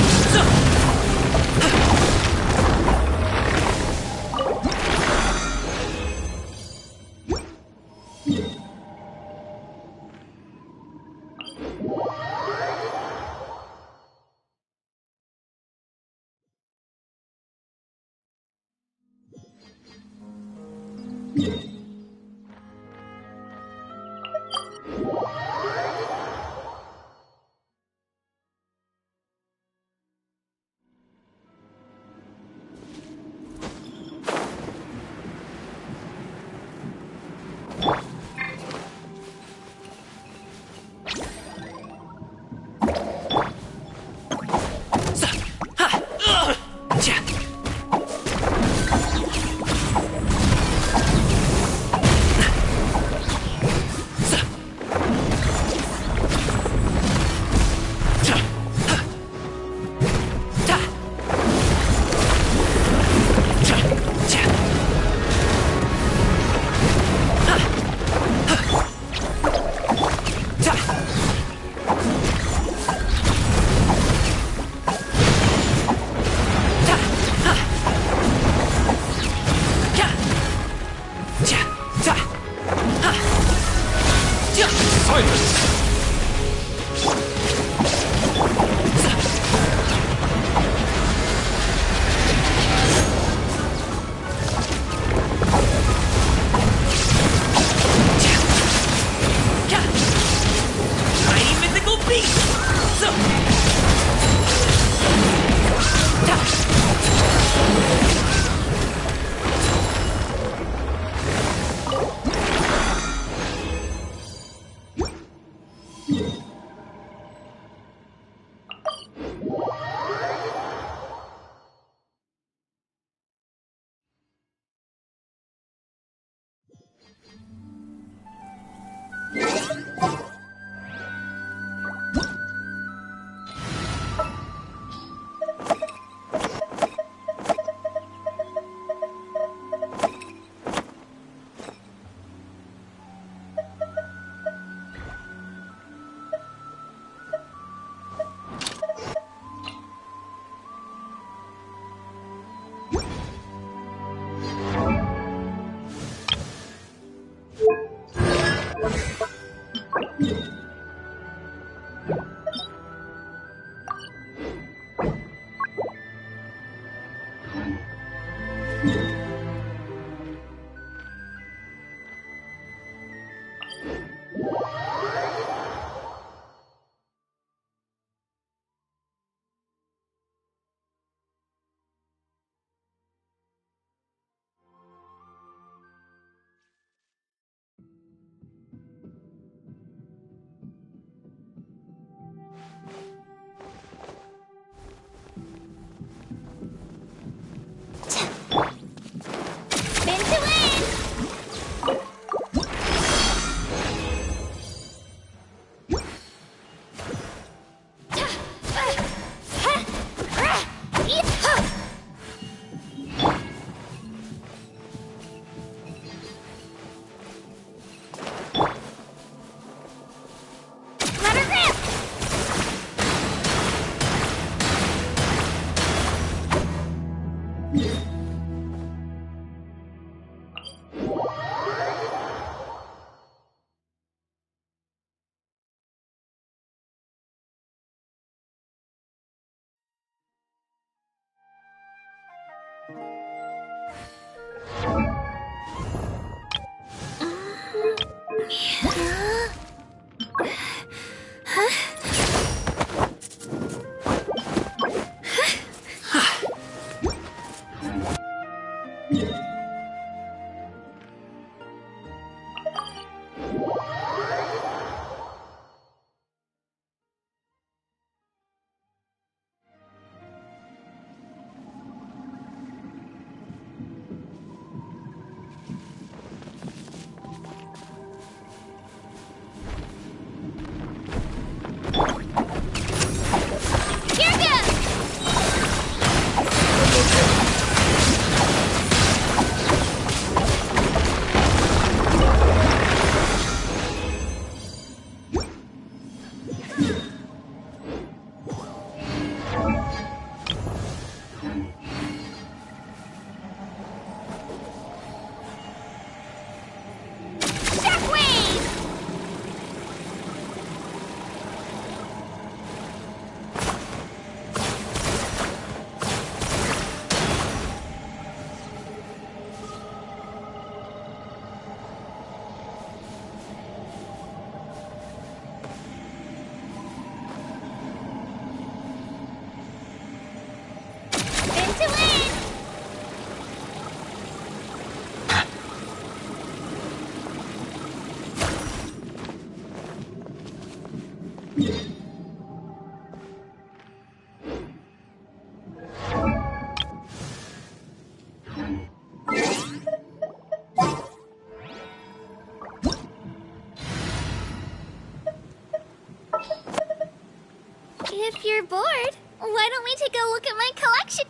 look at my collection.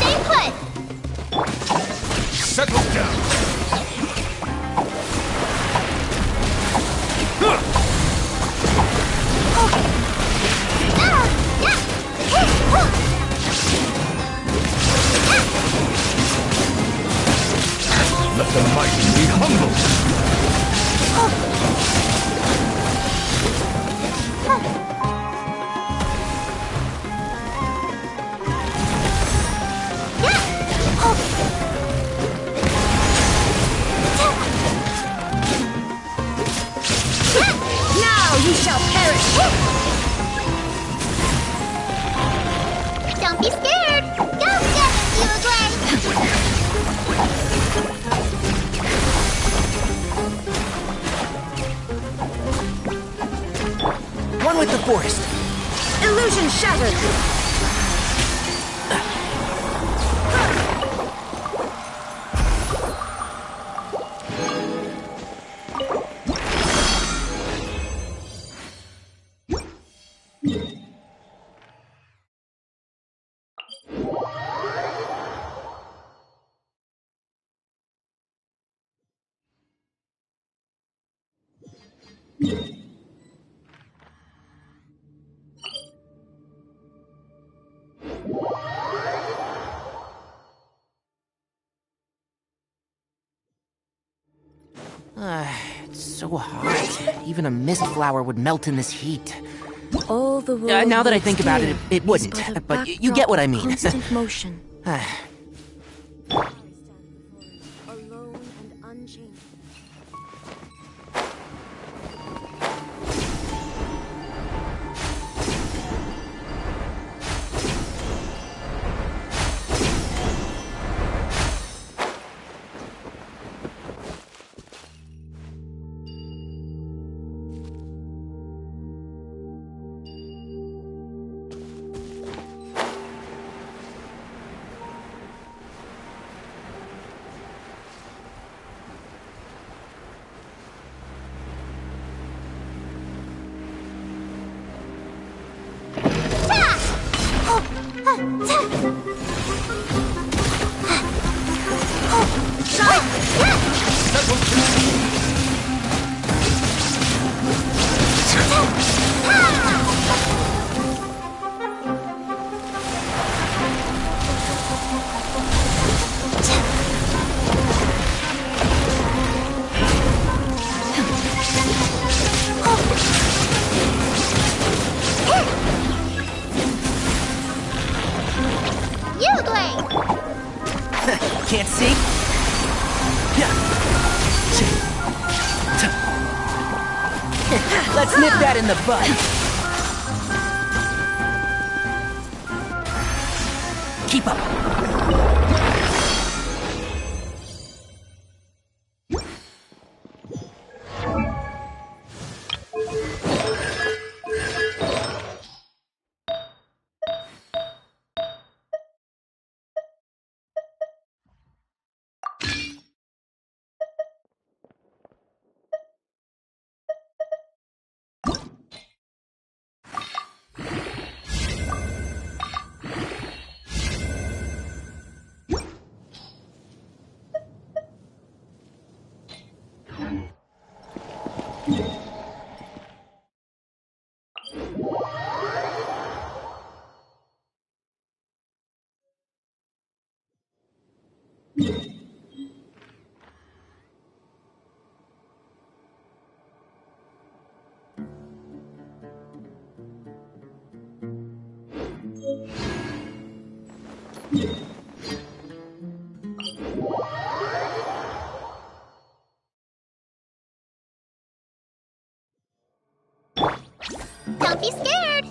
Stay put! Settle down! Let the mighty be humble! Now you shall perish! Don't be scared! Go get it, you One with the forest. Illusion shattered! It's so hot. Even a mist flower would melt in this heat. All the world Now that I think about it, it wouldn't. But you get what I mean. Constant motion. Alone and unchanged. Can't see? Let's nip that in the bud. Keep up. Don't be scared!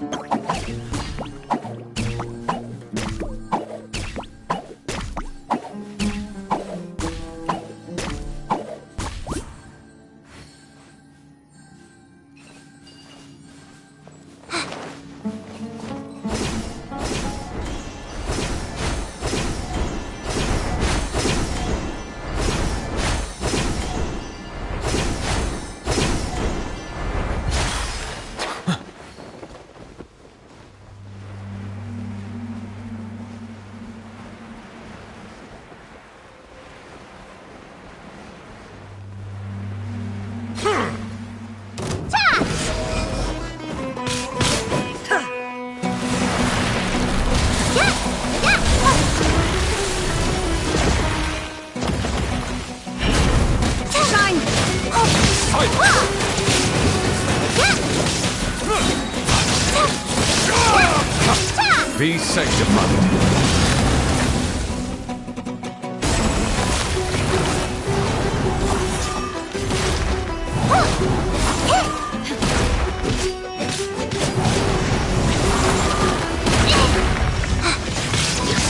Be sanctified.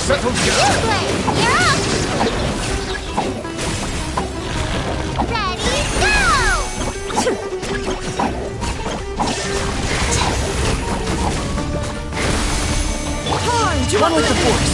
Settle down. You're up! Ready, go! Run with the force!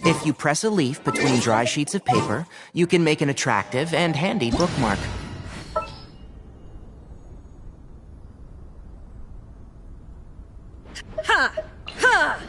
If you press a leaf between dry sheets of paper, you can make an attractive and handy bookmark. Ha! Ha!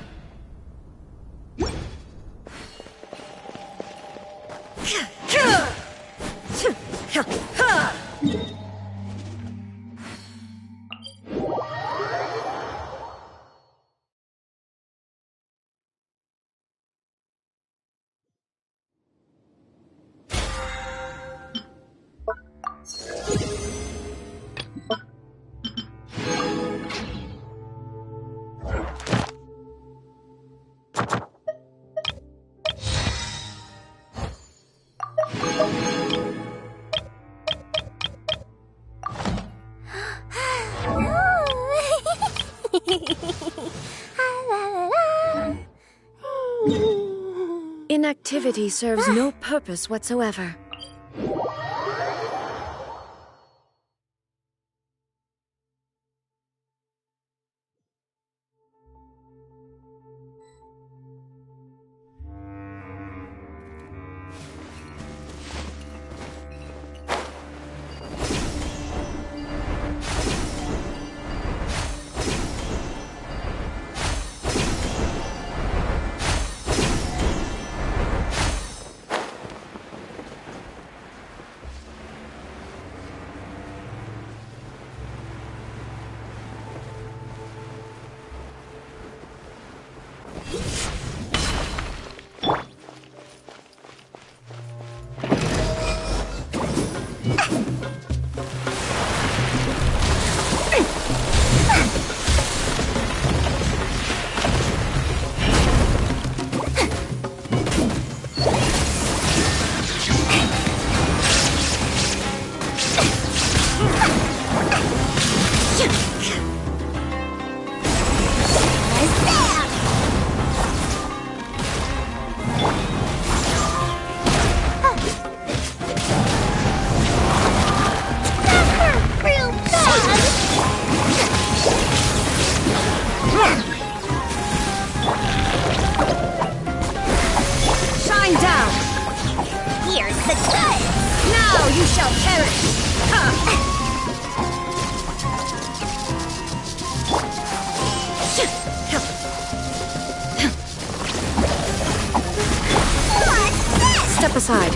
Inactivity serves no purpose whatsoever. Step aside.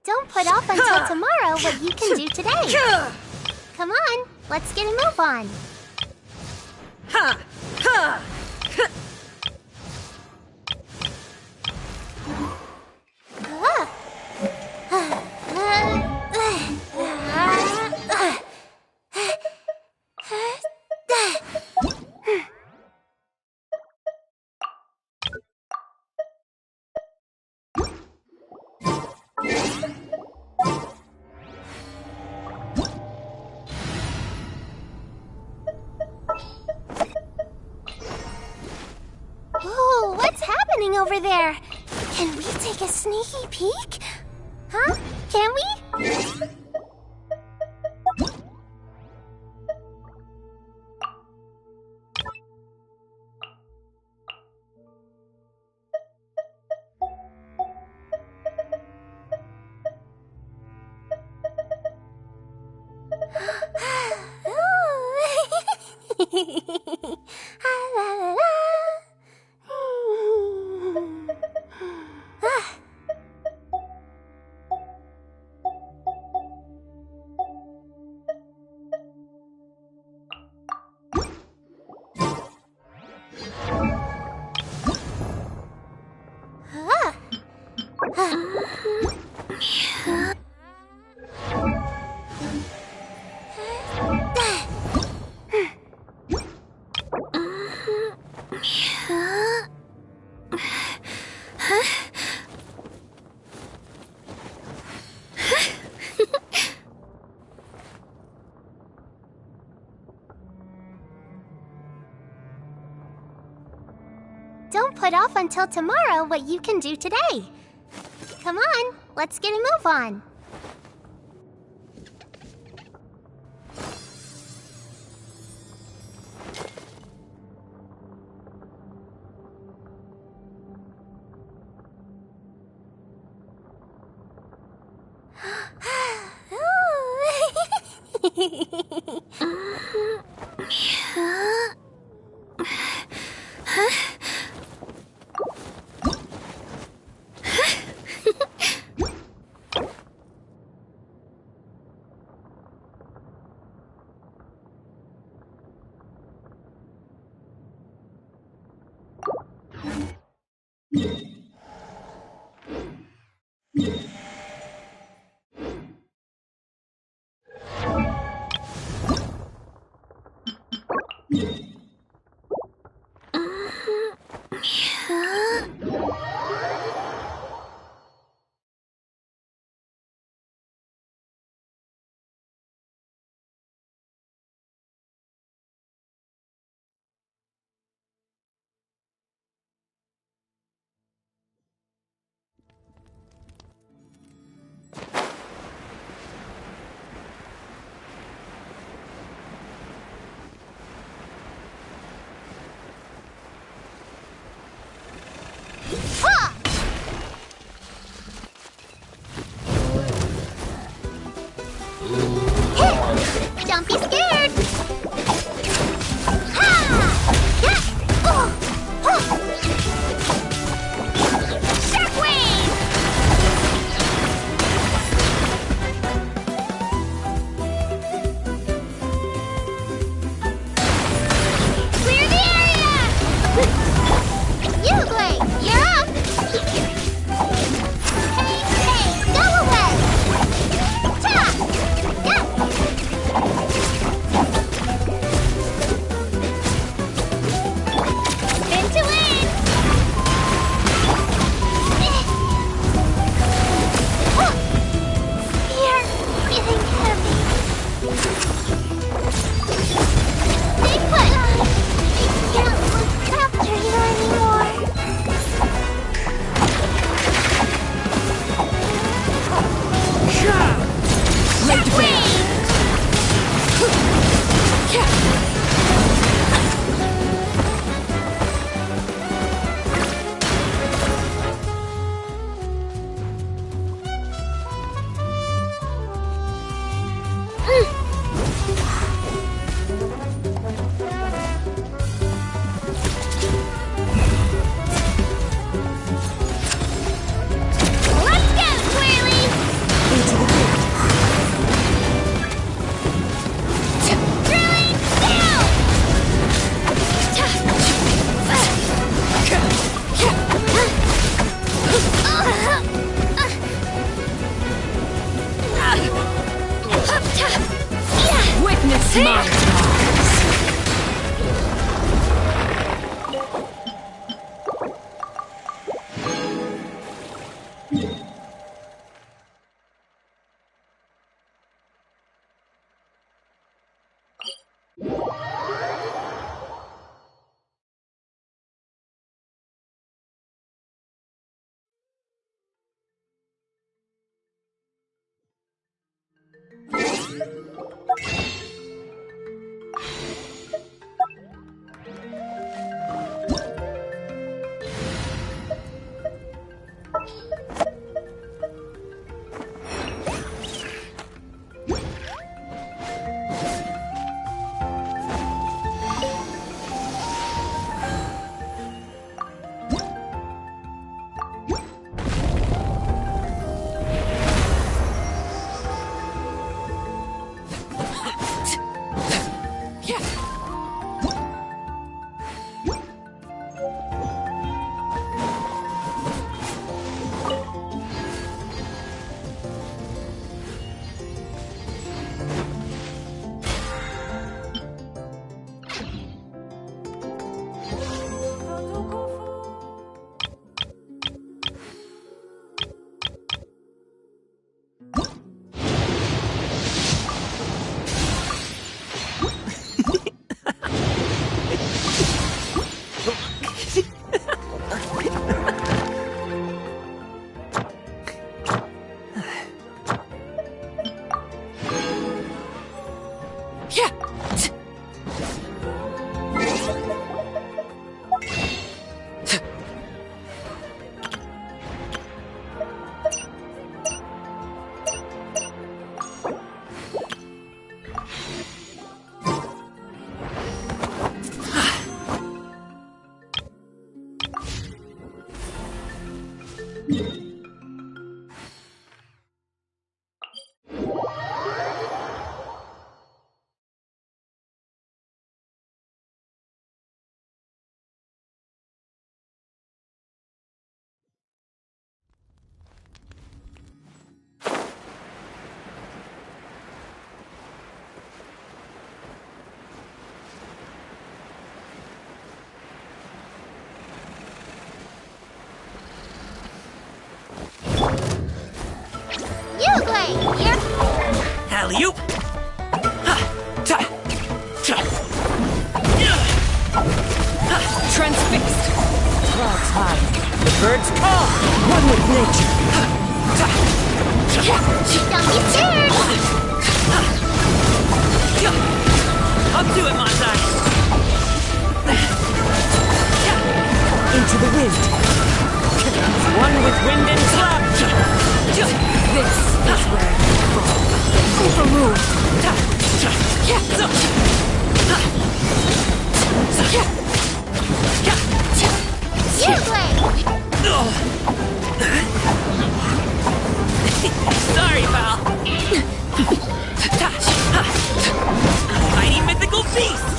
Don't put off until tomorrow what you can do today. Come on, let's get a move on. Ooh, what's happening over there? Can we take a sneaky peek? Huh? Can we? Don't put off until tomorrow what you can do today. Come on, let's get a move on. Don't be scared! Clear the area! You, Blake, you're up! Hey, go away! Ta! Yeah! Alley-oop! Transfixed! Clouds high, the birds call! One with nature! Don't be scared! Up to it, Masai! Into the wind! One with wind and slap! This is where you fall. Overruled! Sorry, pal! Mighty mythical beast!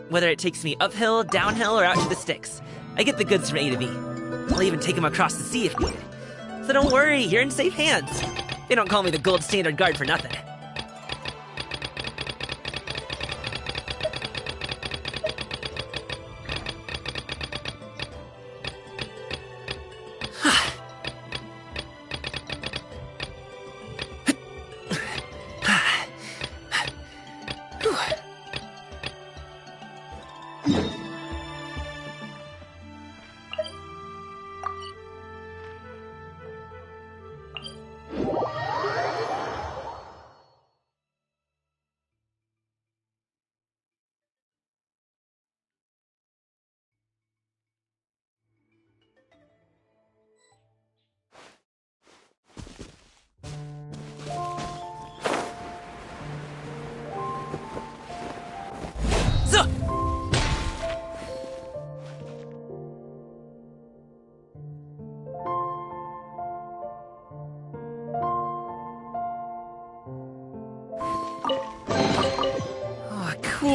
Whether it takes me uphill, downhill, or out to the sticks, I get the goods from A to B. I'll even take them across the sea if needed. So don't worry, you're in safe hands. They don't call me the gold standard guard for nothing.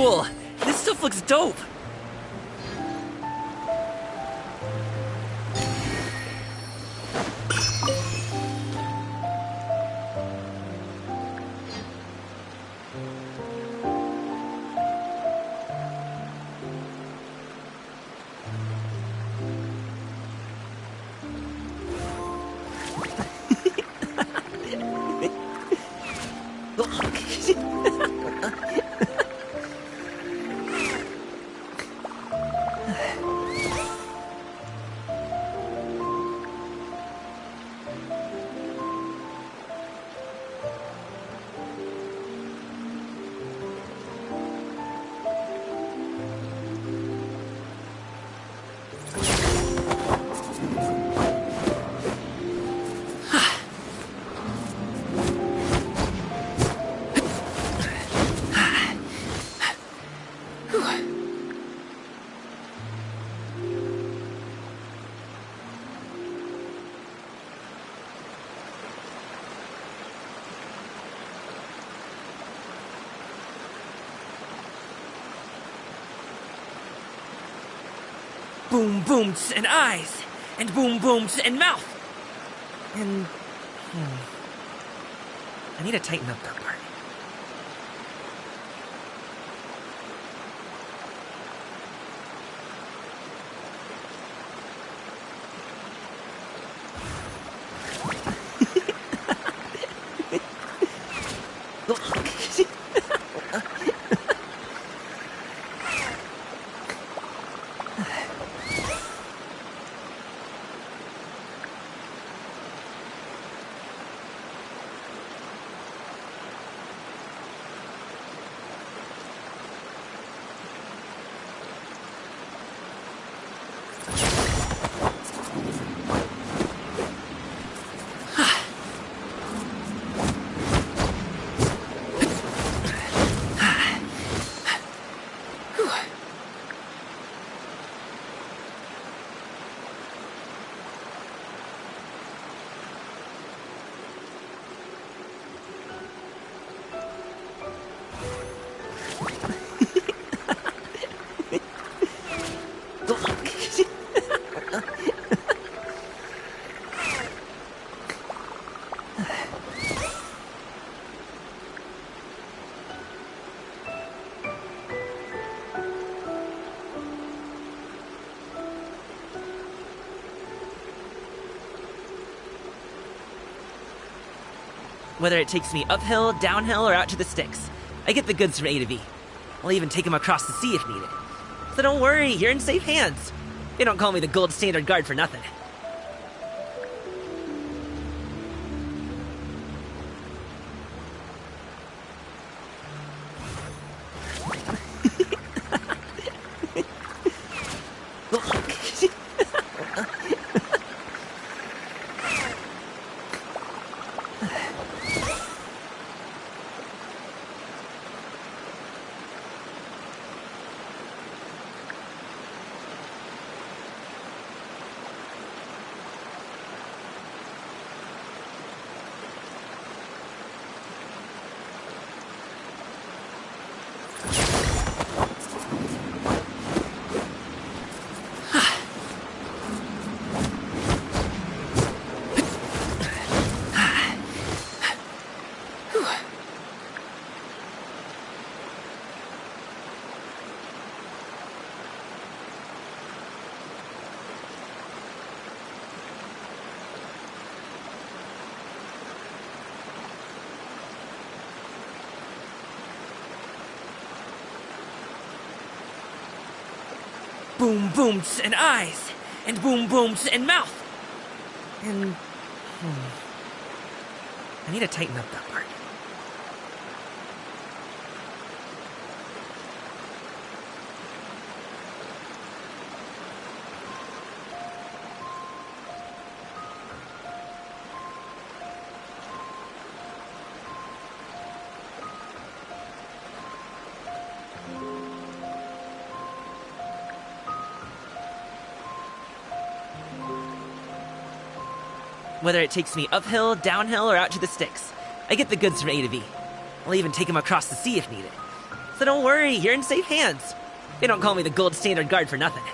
cool! This stuff looks dope! Boom booms and eyes, and boom booms and mouth. And I need to tighten up that part. Whether it takes me uphill, downhill, or out to the sticks, I get the goods from A to B. I'll even take them across the sea if needed. So don't worry, you're in safe hands. They don't call me the gold standard guard for nothing. Boom booms and eyes, and boom booms and mouth. And I need to tighten up that part. Whether it takes me uphill, downhill, or out to the sticks, I get the goods from A to B. I'll even take them across the sea if needed. So don't worry, you're in safe hands. They don't call me the gold standard guard for nothing.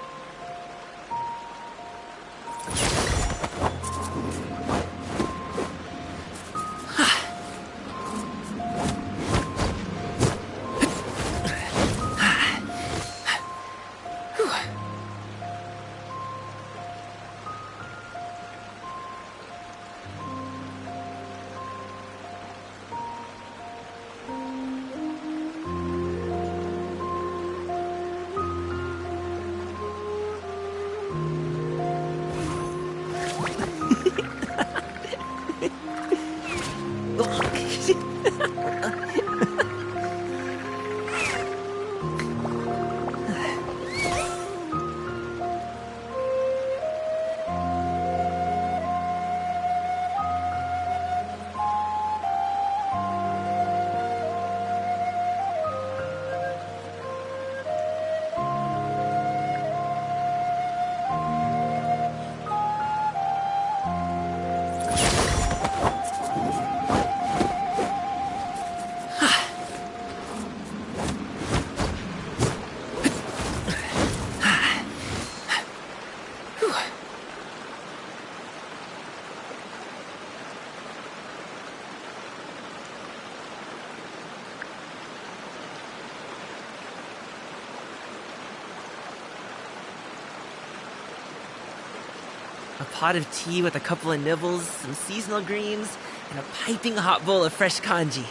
A pot of tea with a couple of nibbles, some seasonal greens, and a piping hot bowl of fresh kanji.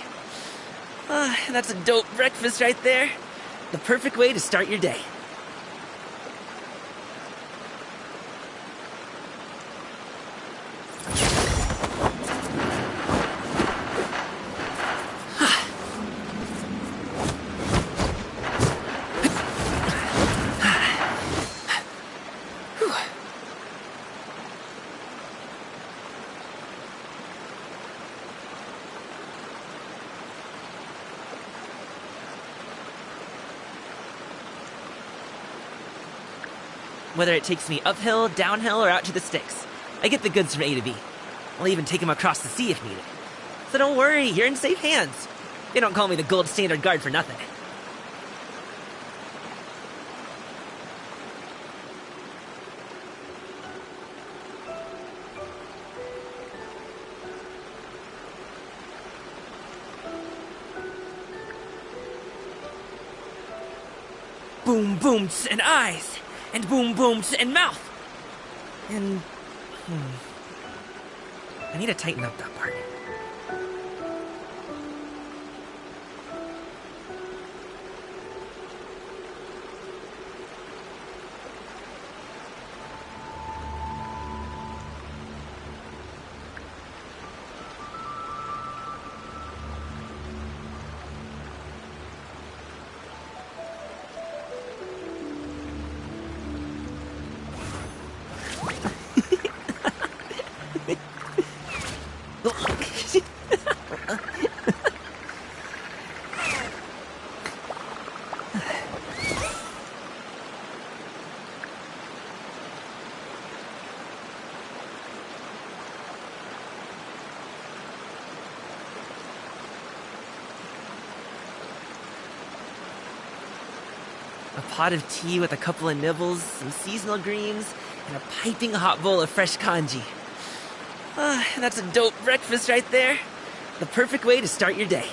That's a dope breakfast right there. The perfect way to start your day. Whether it takes me uphill, downhill, or out to the sticks, I get the goods from A to B. I'll even take them across the sea if needed. So don't worry, you're in safe hands. They don't call me the gold standard guard for nothing. Boom booms and eyes, and boom booms and mouth. And I need to tighten up that part. A pot of tea with a couple of nibbles, some seasonal greens, and a piping hot bowl of fresh kanji. That's a dope breakfast right there. The perfect way to start your day.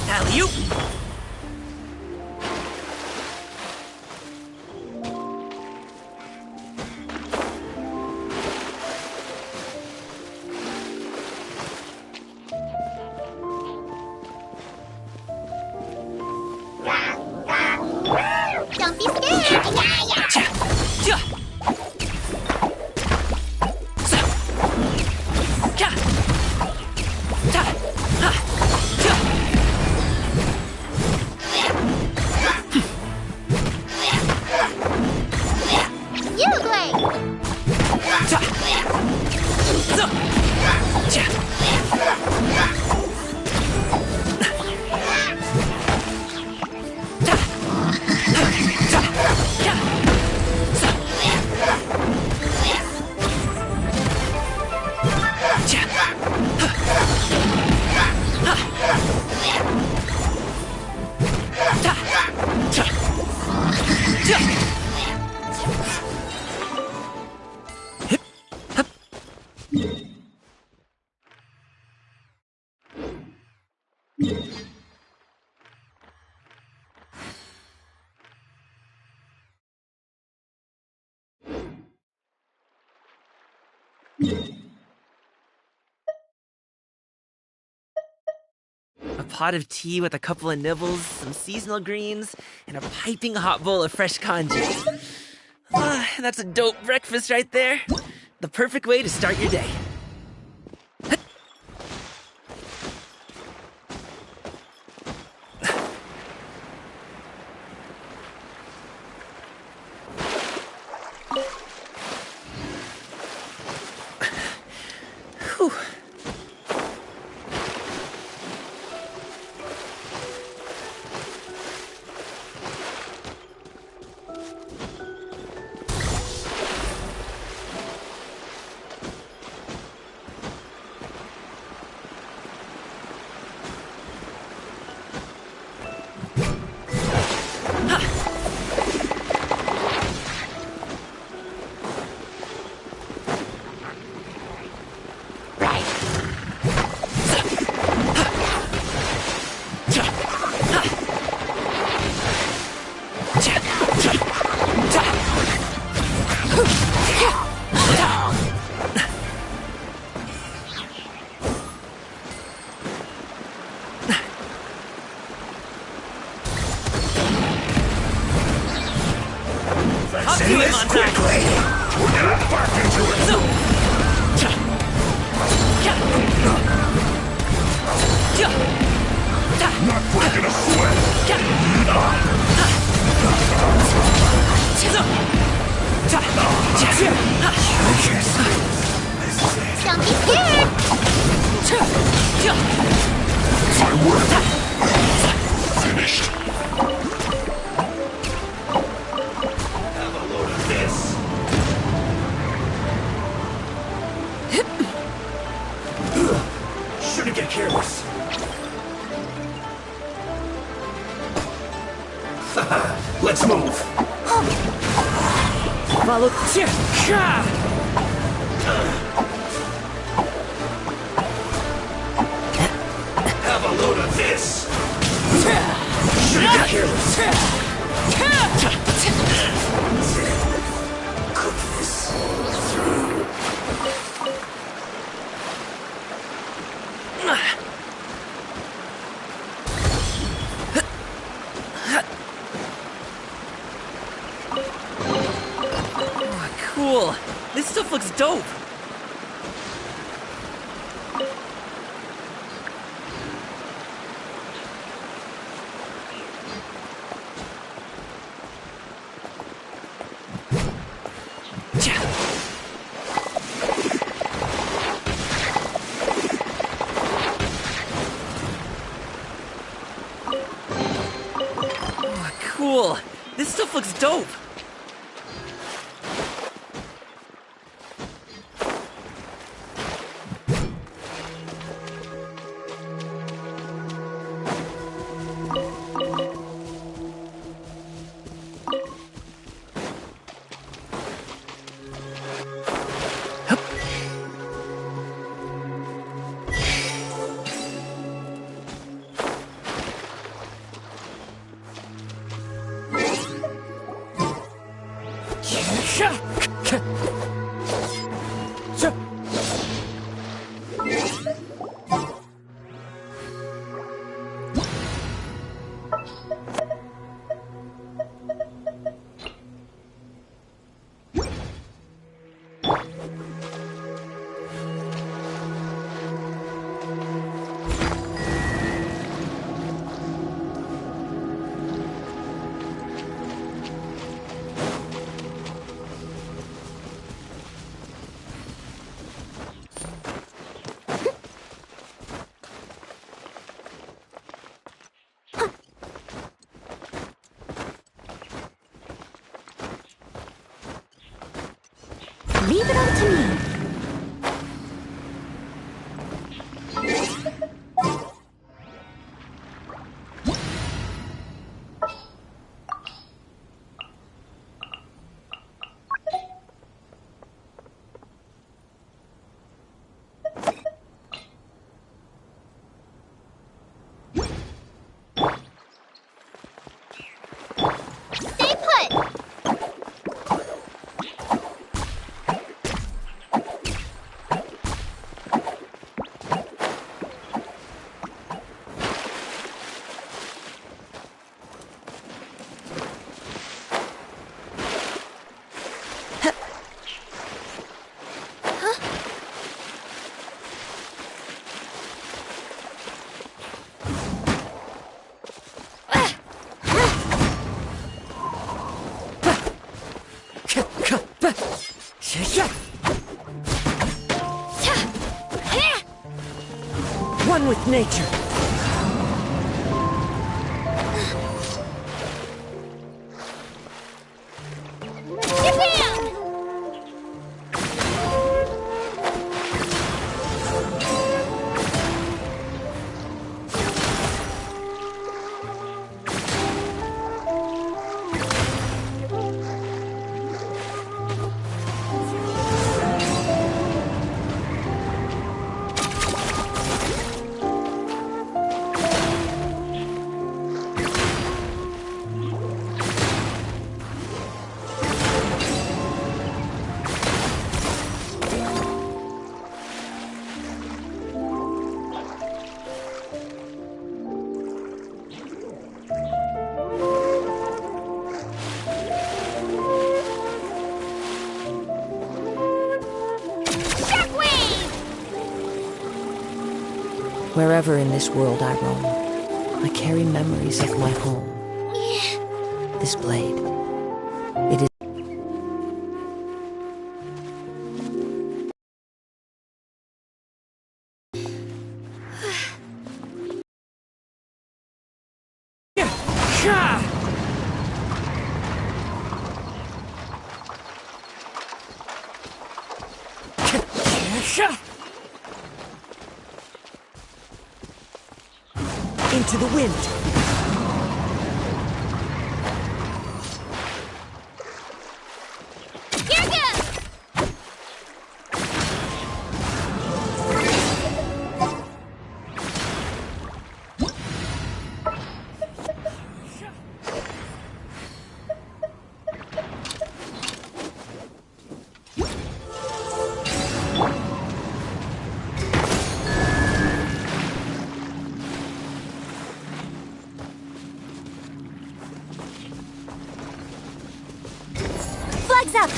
Alley-oop! Don't be scared! A pot of tea with a couple of nibbles, some seasonal greens, and a piping hot bowl of fresh kanji. That's a dope breakfast right there. The perfect way to start your day. Whew. Let's move. Have a load of this. Shouldn't get careless. Cook this. Cool. This stuff looks dope. cool! This stuff looks dope! Leave it up to me. Stay put! One with nature. Wherever in this world I roam, I carry memories of my home. This blade, it is... Into the wind. Flags up!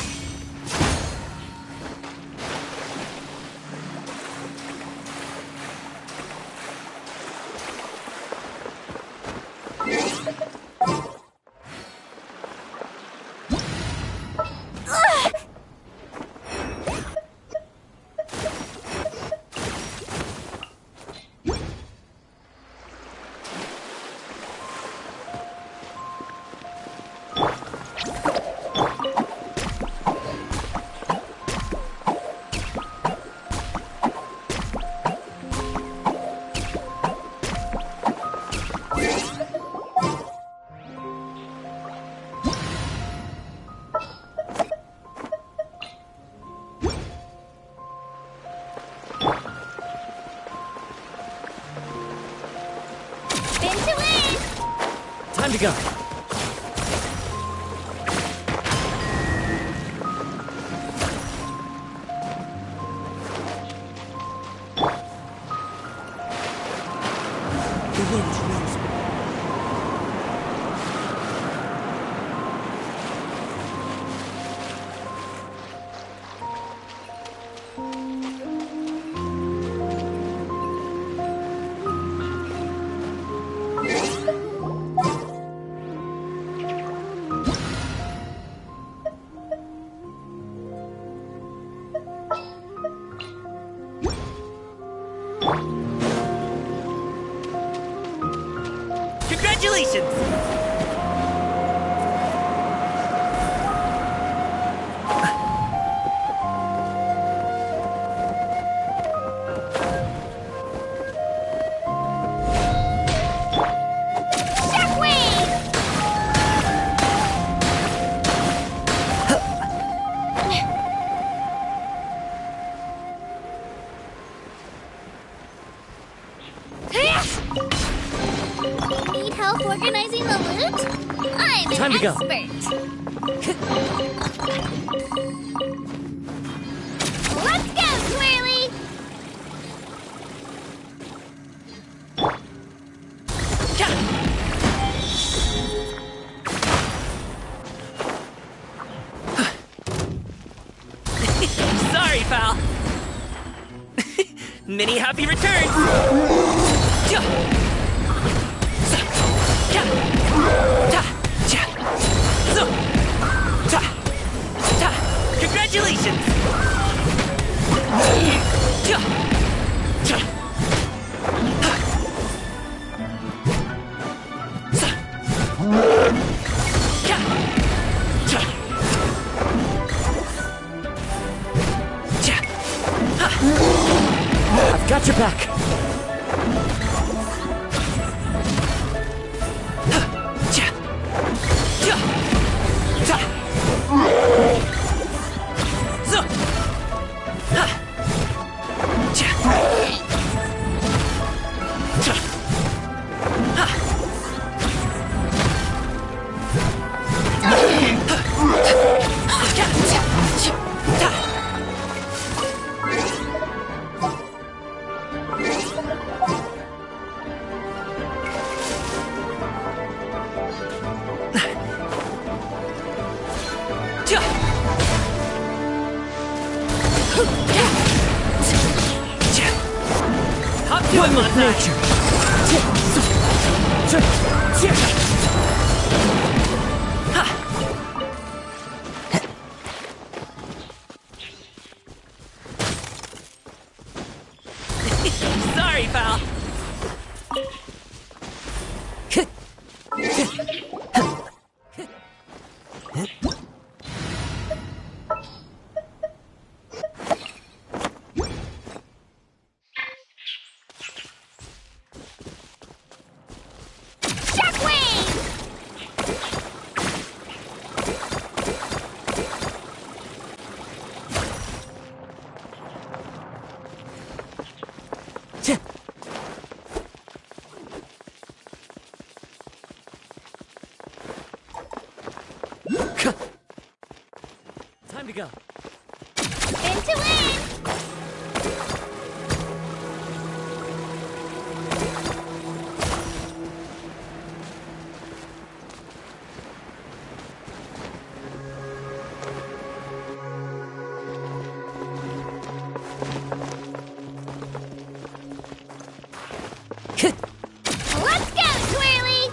Time to go. Congratulations! Need help organizing the loot? I'm an Time to go. expert. Let's go, Twirly! Sorry, pal. Many happy returns. Congratulations! I've got your back. Hop to it, Montagne! Sorry, pal. Time to go. Into win! Let's go, Twirly!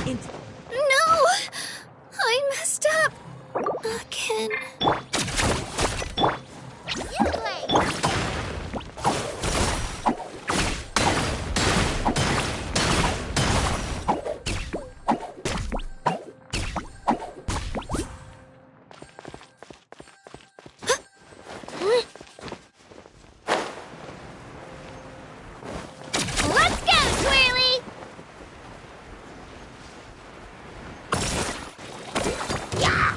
No! I messed up. Again. Let's go, Twirly! Yeah!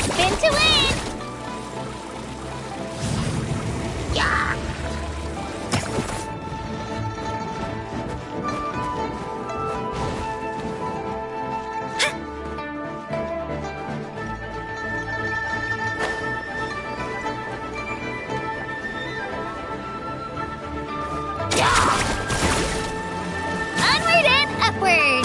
Spin to win! Yeah! Onward and upward!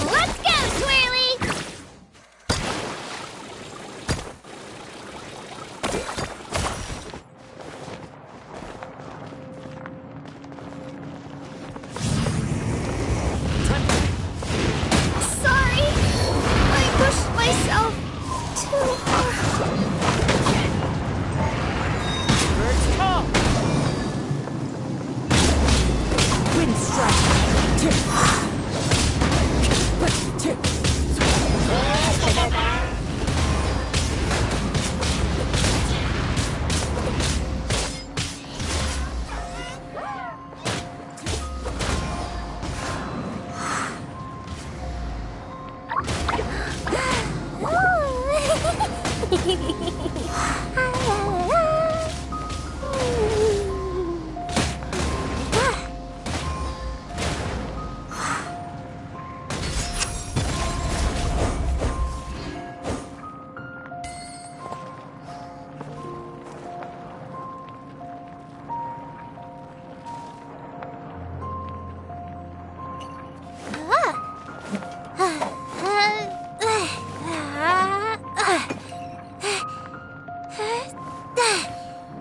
Let's go, Twirly! Sorry, I pushed myself too hard. Birds come! Wind strike!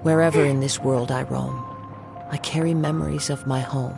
Wherever in this world I roam, I carry memories of my home.